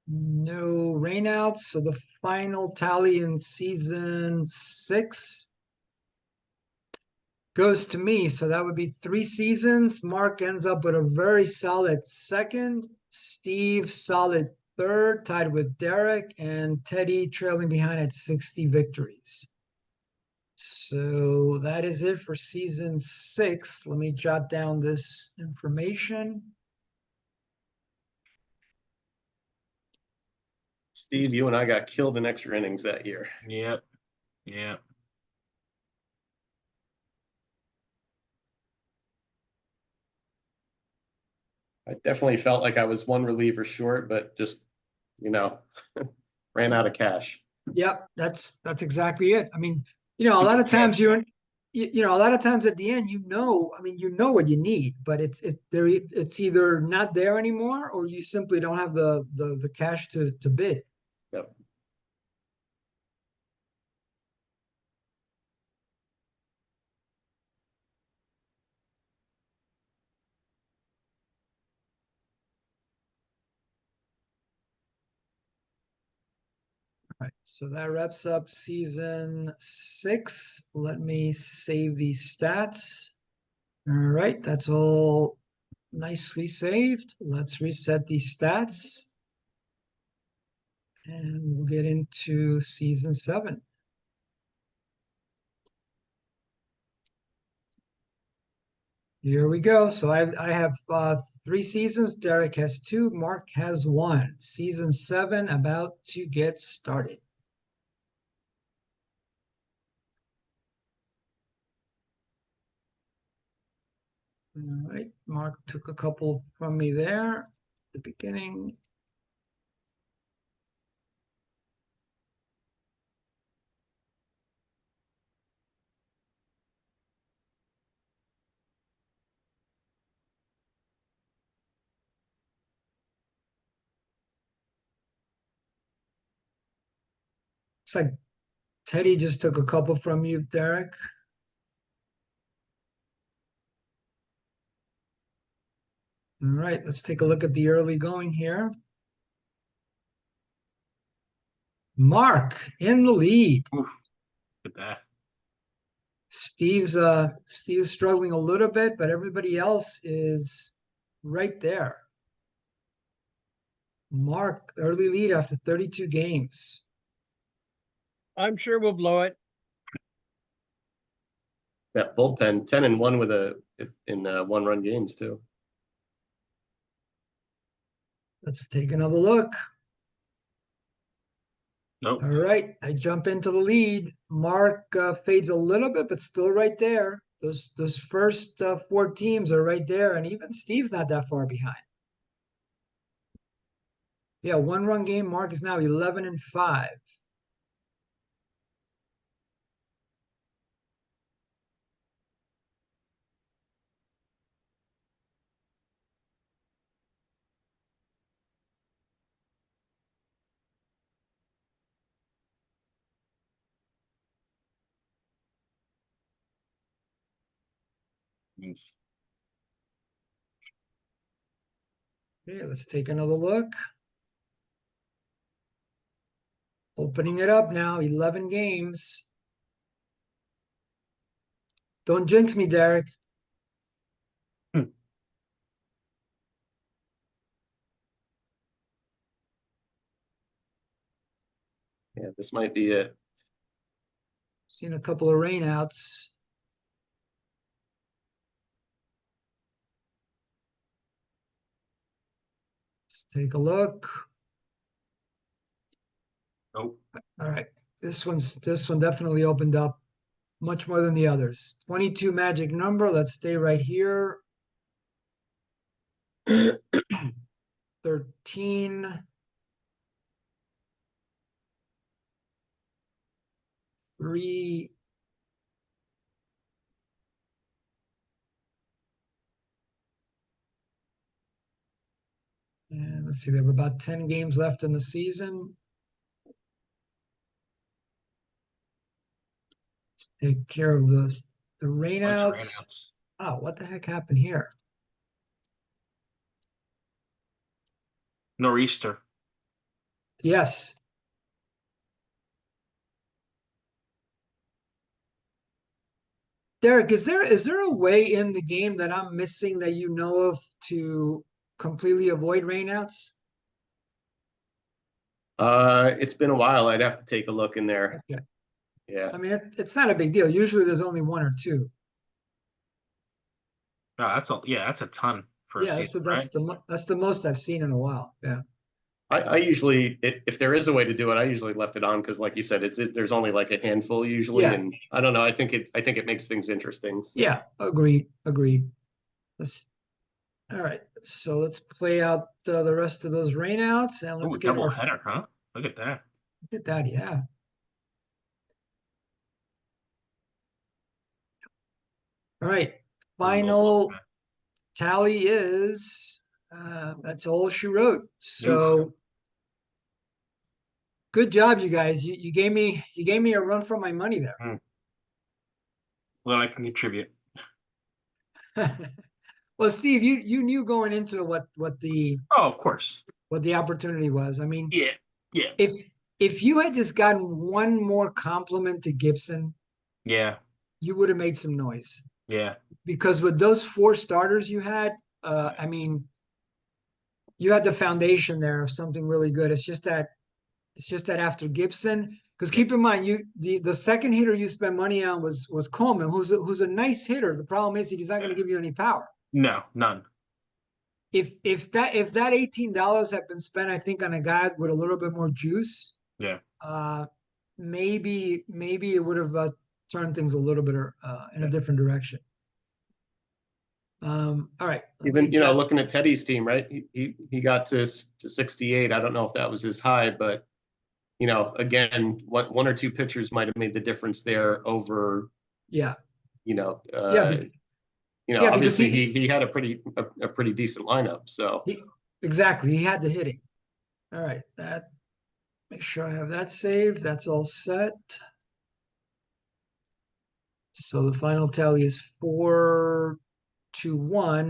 no rainouts. So the final tally in season 6 goes to me. So that would be 3 seasons. Mark ends up with a very solid 2nd. Steve, solid 3rd, tied with Derek, and Teddy trailing behind at 60 victories. So that is it for season 6. Let me jot down this information. Steve, you and I got killed in extra innings that year. Yep. Yep. I definitely felt like I was one reliever short, but just, you know, ran out of cash. Yep, that's exactly it. I mean, a lot Stupid of times cash. a lot of times at the end, I mean, you know what you need, but it's either not there anymore or you simply don't have the cash to bid. Yep. Right. So that wraps up season 6. Let me save these stats. All right, that's all nicely saved. Let's reset these stats. And we'll get into season 7. Here we go. So I have 3 seasons. Derek has 2. Mark has 1. Season 7 about to get started. All right. Mark took a couple from me there at the beginning. Looks like Teddy just took a couple from you, Derek. All right, let's take a look at the early going here. Mark in the lead. Oof, look at that. Steve's struggling a little bit, but everybody else is right there. Mark, early lead after 32 games. I'm sure we'll blow it. That bullpen 10-1 with in 1-run games too. Let's take another look. Nope. All right, I jump into the lead. Mark fades a little bit, but still right there. Those first 4 teams are right there, and even Steve's not that far behind. Yeah, 1-run game. Mark is now 11-5. Yes. Okay, let's take another look. Opening it up now, 11 games. Don't jinx me, Derek. Yeah, this might be it. Seen a couple of rainouts. Let's take a look. Nope. All right, this one definitely opened up much more than the others. 22 magic number. Let's stay right here. 13. 3. And let's see, we have about 10 games left in the season. Let's take care of the Bunch of rainouts. rainouts. Oh, what the heck happened here? Nor'easter. Yes. Derek, is there a way in the game that I'm missing that you know of to completely avoid rainouts? It's been a while. I'd have to take a look in there. Okay. Yeah. I mean, it's not a big deal. Usually there's only 1 or 2. Oh, that's a ton for a Yeah, season, right? that's the most I've seen in a while. Yeah. I usually, if there is a way to do it, I usually left it on because, like you said, there's only like a handful usually, Yeah. and I don't know. I think it makes things interesting. So. Yeah, agreed. Let's All right, so let's play out the rest of those rainouts and let's Ooh, get double our header, huh? Look at that. look at that, yeah. All right, final tally is that's all she wrote. So good job, you guys. You gave me a run for my money there. Well, I can contribute. Well, Steve, you knew going into what the Oh, of course. what the opportunity was. I mean, Yeah. Yeah. if you had just gotten one more compliment to Gibson, Yeah. you would have made some noise. Yeah. Because with those 4 starters you had, I mean, you had the foundation there of something really good. It's just that after Gibson, because keep in mind, the second hitter you spent money on was Coleman, who's a nice hitter. The problem is he's not going to give you any power. No, none. If that $18 had been spent, I think on a guy with a little bit more juice, Yeah. maybe it would have turned things a little bit in a different direction. All right. Even, looking at Teddy's team, right? He got to 68. I don't know if that was his high, but again, one or two pitchers might have made the difference there over. Yeah. Obviously he had a pretty decent lineup. So exactly, he had the hitting. All right, make sure I have that saved. That's all set. So the final tally is 4-1.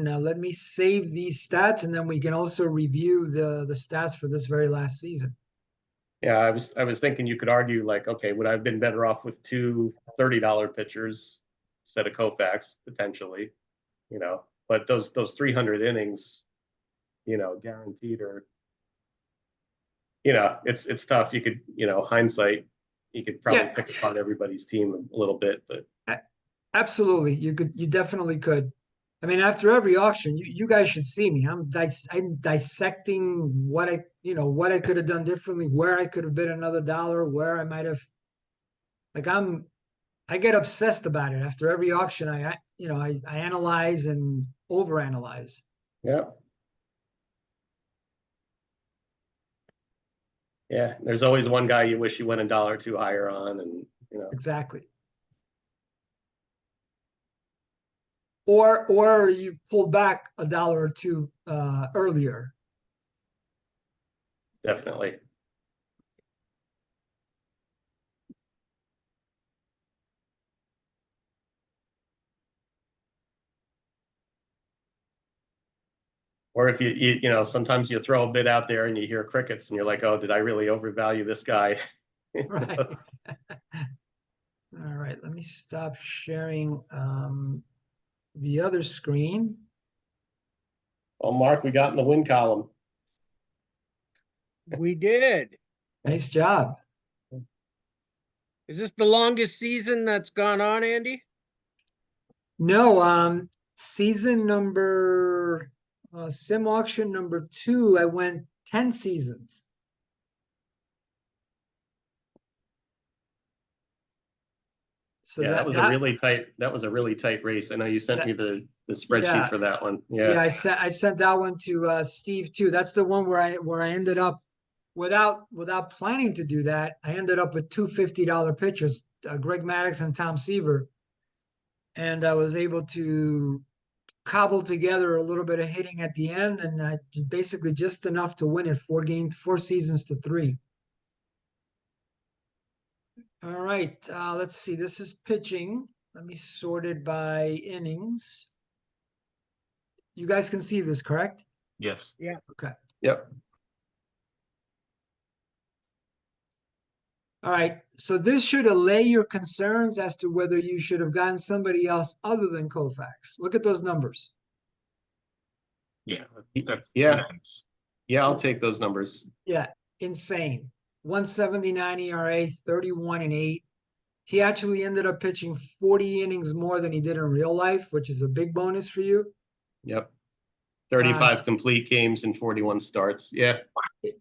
Now let me save these stats, and then we can also review the stats for this very last season. Yeah, I was thinking you could argue like, okay, would I have been better off with two $30 pitchers instead of Koufax potentially, but those 300 innings, guaranteed or, it's tough. You could, hindsight, you could probably pick apart everybody's team a little bit, but absolutely, you definitely could. I mean, after every auction, you guys should see me. I'm dissecting what I could have done differently, where I could have bid another dollar, where I might have. Like I get obsessed about it. After every auction, I analyze and overanalyze. Yeah. Yeah, there's always one guy you wish you went a dollar or two higher on, and Exactly. Or you pulled back a dollar or two earlier. Definitely. Or if you sometimes you throw a bid out there and you hear crickets and you're like, oh, did I really overvalue this guy? Right. All right, let me stop sharing the other screen. Well, Mark, we got in the win column. We did. Nice job. Is this the longest season that's gone on, Andy? No, season number sim auction number 2, I went 10 seasons. So yeah, that was a really tight race. I know you sent me the spreadsheet for that one. Yeah, I sent that one to Steve too. That's the one where I ended up without planning to do that. I ended up with 2 $50 pitchers, Greg Maddux and Tom Seaver, and I was able to cobble together a little bit of hitting at the end, and basically just enough to win it 4 seasons to 3. All right, let's see. This is pitching. Let me sort it by innings. You guys can see this, correct? Yes. Yeah. Okay. Yep. All right. So this should allay your concerns as to whether you should have gotten somebody else other than Koufax. Look at those numbers. Yeah. That's nice. Yeah, I'll take those numbers. Yeah, insane. 179 ERA, 31-8. He actually ended up pitching 40 innings more than he did in real life, which is a big bonus for you. Yep. 35 complete games and 41 starts. Yeah.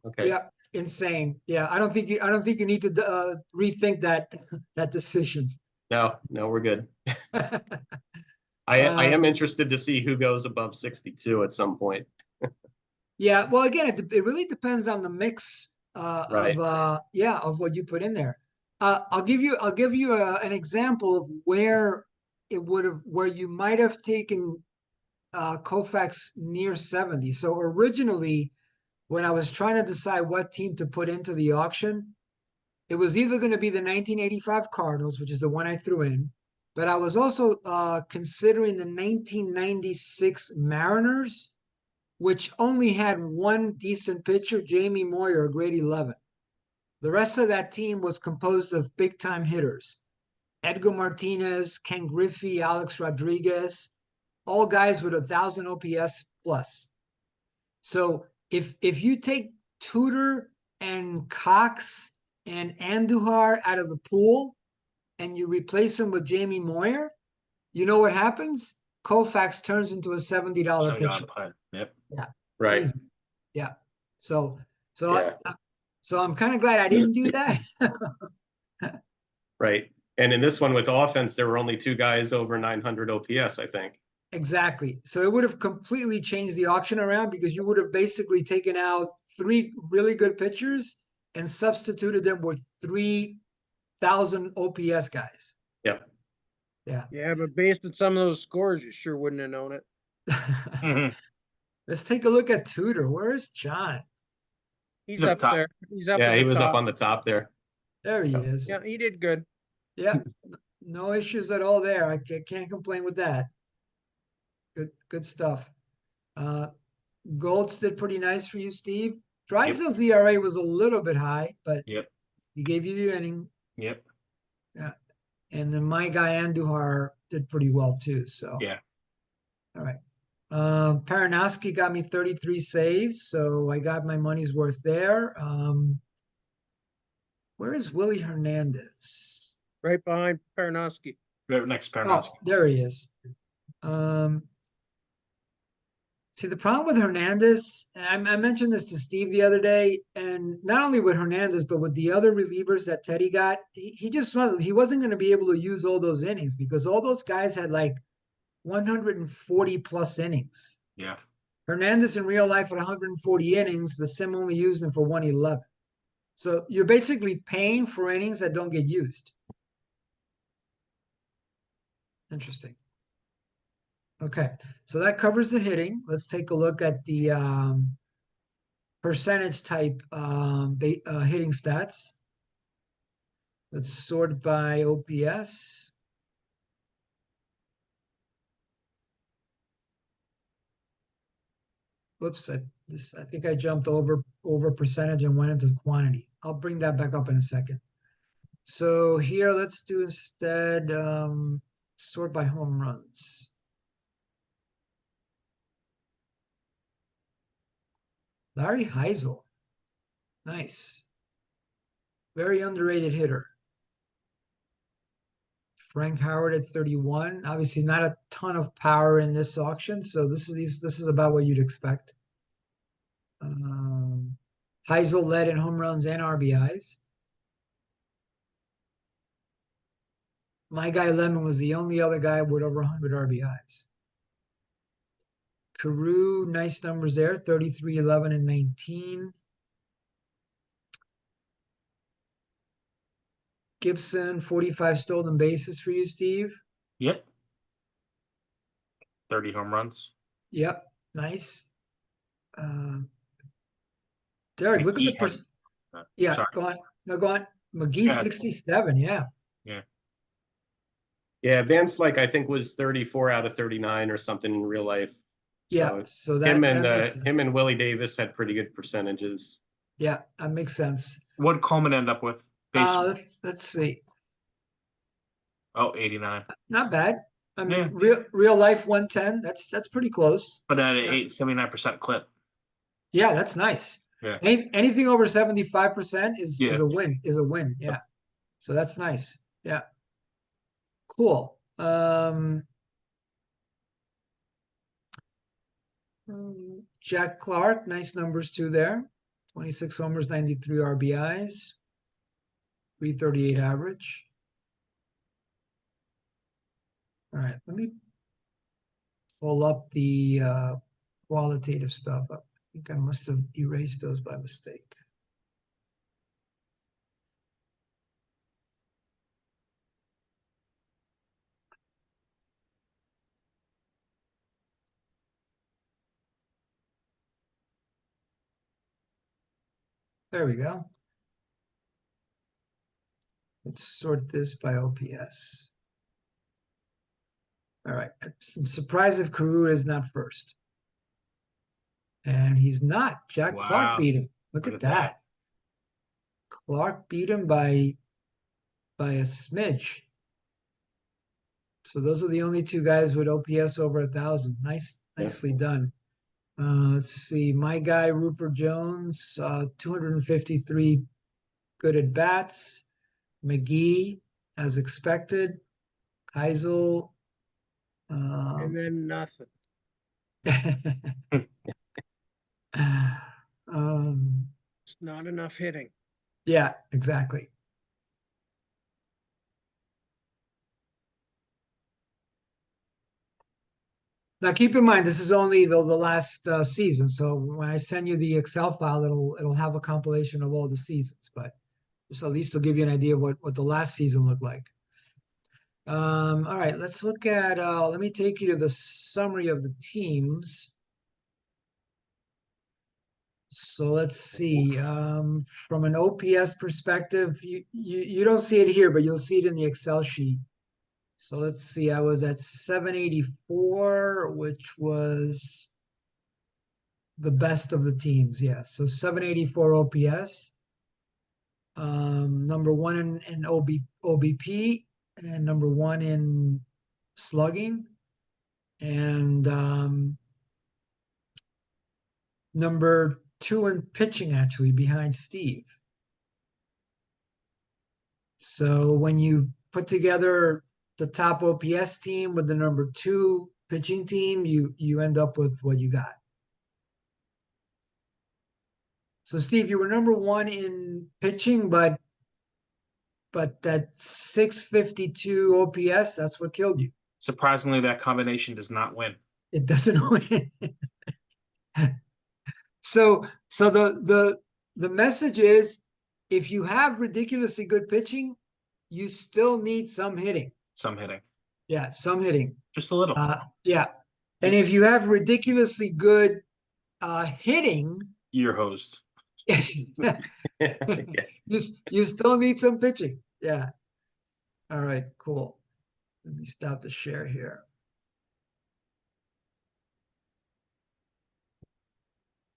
Okay. Yeah, insane. Yeah, I don't think you need to rethink that decision. No, we're good. I am interested to see who goes above 62 at some point. Yeah, well, again, it really depends on the mix Right. of what you put in there. I'll give you an example of where you might have taken Koufax near 70. So originally, when I was trying to decide what team to put into the auction, it was either going to be the 1985 Cardinals, which is the one I threw in, but I was also considering the 1996 Mariners, which only had one decent pitcher, Jamie Moyer, a grade 11. The rest of that team was composed of big-time hitters. Edgar Martinez, Ken Griffey, Alex Rodriguez, all guys with 1,000 OPS plus. So if you take Tudor and Cox and Andujar out of the pool and you replace them with Jamie Moyer, you know what happens? Koufax turns into a $70 pitcher. Plan. Yep. Yeah. Right. Easy. Yeah. So Yeah. I'm kind of glad I didn't do that. Right. And in this one with offense, there were only 2 guys over 900 OPS, I think. Exactly. So it would have completely changed the auction around because you would have basically taken out 3 really good pitchers and substituted them with 3,000 OPS guys. Yep. Yeah. Yeah, but based on some of those scores, you sure wouldn't have known it. Mhm. Let's take a look at Tudor. Where's John? He's Up up top. there. He's up. Yeah, at he the was top. up on the top there. There he is. Yeah, he did good. Yeah. No issues at all there. I can't complain with that. Good stuff. Golds did pretty nice for you, Steve. Drysdale's ERA was a little bit high, but Yep. he gave you the inning. Yep. And then my guy Andujar did pretty well too. So Yeah. all right. Paranowski got me 33 saves, so I got my money's worth there. Where is Willie Hernandez? Right behind Paranowski. Right next pair. Oh, there he is. See, the problem with Hernandez, and I mentioned this to Steve the other day, and not only with Hernandez, but with the other relievers that Teddy got, he wasn't going to be able to use all those innings because all those guys had like 140 plus innings. Yeah. Hernandez in real life with 140 innings, the sim only used him for 111. So you're basically paying for innings that don't get used. Interesting. Okay, so that covers the hitting. Let's take a look at the percentage type hitting stats. Let's sort by OPS. Whoops, I think I jumped over percentage and went into quantity. I'll bring that back up in a second. So here, let's do instead sort by home runs. Larry Heisel. Nice. Very underrated hitter. Frank Howard at 31. Obviously not a ton of power in this auction, so this is about what you'd expect. Heisel led in home runs and RBIs. My guy Lemon was the only other guy with over 100 RBIs. Carew, nice numbers there, 33, 11, and 19. Gibson, 45 stolen bases for you, Steve. Yep. 30 home runs. Yep, nice. Derek, look at the McGee yeah, sorry. go on. No, go on. McGee, 67, yeah. Yeah, Vance, like I think was 34 out of 39 or something in real life. Yeah, so that him makes sense. and Willie Davis had pretty good percentages. Yeah, that makes sense. What did Coleman end up with? Let's see. Oh, 89. Not bad. I mean, Yeah. real life 110. That's pretty close. But at an 79% clip. Yeah, that's nice. Yeah. Anything over 75% is Yeah. a win. Is a win. Yeah. So that's nice. Yeah. Cool. Jack Clark, nice numbers too there. 26 homers, 93 RBIs, 338 average. All right, let me pull up the qualitative stuff. I think I must have erased those by mistake. There we go. Let's sort this by OPS. All right. I'm surprised if Carew is not first. And he's not. Jack Clark Wow. beat him. Look at that. Clark beat him by a smidge. So those are the only two guys with OPS over 1,000. Nicely done. Let's see. My guy, Rupert Jones, 253 good at bats. McGee, as expected. Heisel. And then nothing. It's not enough hitting. Yeah, exactly. Now, keep in mind, this is only the last season. So when I send you the Excel file, it'll have a compilation of all the seasons. But this at least will give you an idea of what the last season looked like. All right, let's look at. Let me take you to the summary of the teams. So let's see. From an OPS perspective, you don't see it here, but you'll see it in the Excel sheet. So let's see. I was at 784, which was the best of the teams. Yeah. So 784 OPS. Number one in OBP and number one in slugging. And number two in pitching, actually, behind Steve. So when you put together the top OPS team with the number two pitching team, you end up with what you got. So Steve, you were number one in pitching, but that 652 OPS, that's what killed you. Surprisingly, that combination does not win. It doesn't win. So the message is, if you have ridiculously good pitching, you still need some hitting. Some hitting. Yeah, some hitting. Just a little. Yeah. And if you have ridiculously good hitting, Your host. you still need some pitching. Yeah. All right, cool. Let me stop the share here.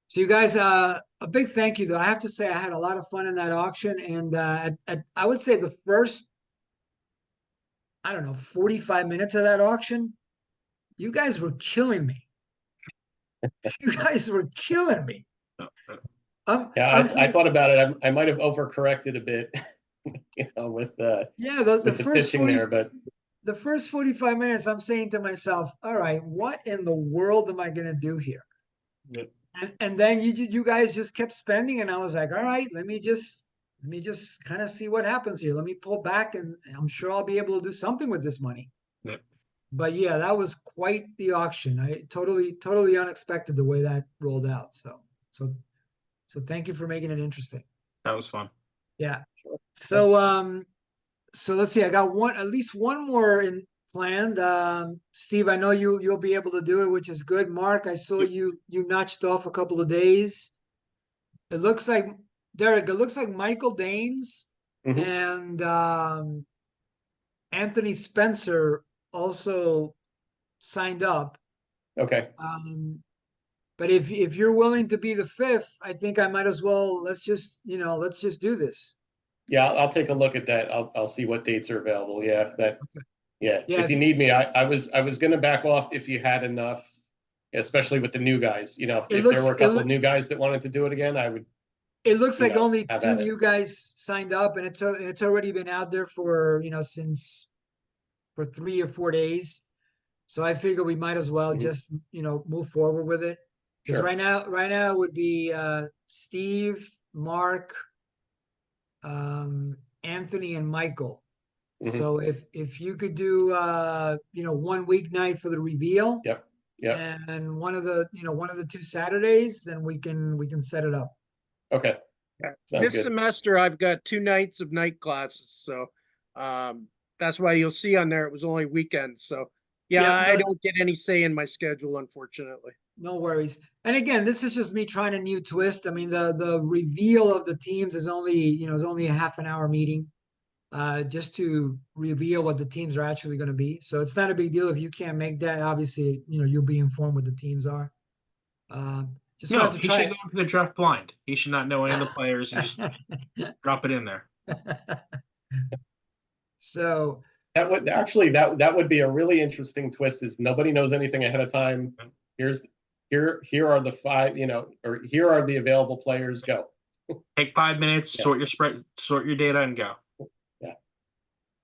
So you guys, a big thank you, though. I have to say I had a lot of fun in that auction. And I would say the first, I don't know, 45 minutes of that auction, you guys were killing me. You guys were killing me. I thought about it. I might have overcorrected a bit, with the first pitching 40, there, but the first 45 minutes, I'm saying to myself, all right, what in the world am I going to do here? Yep. And then you guys just kept spending, and I was like, all right, let me just kind of see what happens here. Let me pull back, and I'm sure I'll be able to do something with this money. Yep. But yeah, that was quite the auction. I totally unexpected the way that rolled out. So thank you for making it interesting. That was fun. Yeah. So so let's see. I got at least one more in planned. Steve, I know you'll be able to do it, which is good. Mark, I saw you notched off a couple of days. It looks like Derek. It looks like Michael Danes and Anthony Spencer also signed up. okay. But if you're willing to be the fifth, I think I might as well. Let's just do this. Yeah, I'll take a look at that. I'll see what dates are available. Yeah, if that. Okay. Yeah, if you need me, I was going to back off if you had enough, especially with the new guys. If there were a couple of new guys that wanted to do it again, I would. It looks like only have two at it. new guys signed up, and it's already been out there for for 3 or 4 days. So I figure we might as well just move forward with it. Because Sure. right now it would be Steve, Mark, Anthony, and Michael. So if you could do 1 weeknight for the reveal, Yep. Yeah. And one of the 2 Saturdays, then we can set it up. Okay. Sounds This good. semester, I've got 2 nights of night classes, so that's why you'll see on there it was only weekends. So yeah, Yeah, I but- don't get any say in my schedule, unfortunately. No worries. And again, this is just me trying a new twist. I mean, the reveal of the teams is only a half an hour meeting, just to reveal what the teams are actually going to be. So it's not a big deal if you can't make that. Obviously, you'll be informed what the teams are. Just No, wanted to he try should go into the draft blind. He should not know any of the players and just drop it in there. So That would actually that would be a really interesting twist. Is nobody knows anything ahead of time. Here are the 5, or here are the available players. Go. Take 5 minutes, Yeah. sort your data, and go.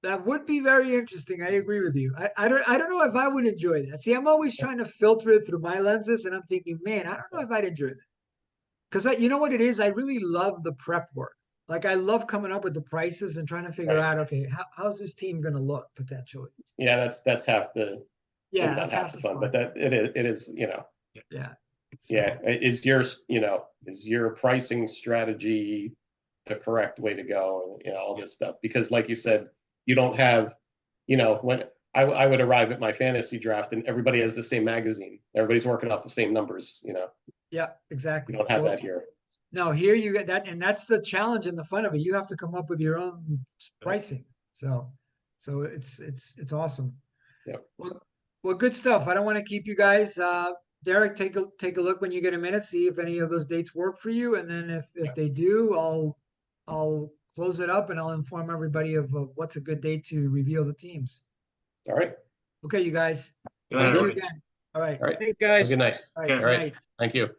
that would be very interesting. I agree with you. I don't know if I would enjoy that. See, I'm always trying to filter it through my lenses, and I'm thinking, man, I don't know if I'd enjoy that. Because you know what it is? I really love the prep work. Like I love coming up with the prices and trying to figure out, okay, how's this team going to look potentially? Yeah, that's half the Yeah, not that's half half the the fun, fun. but it is Yeah. yeah. Is your pricing strategy the correct way to go, and all this stuff? Because like you said, you don't have, when I would arrive at my fantasy draft and everybody has the same magazine. Everybody's working off the same numbers. Yeah, exactly. You don't have Well, that here. no, here you get that, and that's the challenge and the fun of it. You have to come up with your own pricing. So it's awesome. Yep. Well, good stuff. I don't want to keep you guys. Derek, take a look when you get a minute, see if any of those dates work for you, and then if they do, I'll close it up and I'll inform everybody of what's a good date to reveal the teams. All right. Okay, you guys. Good Thank night, you everybody. again. All right. All right. Hey, Have guys. a good night. All right. Okay. Good All right. night. Thank you.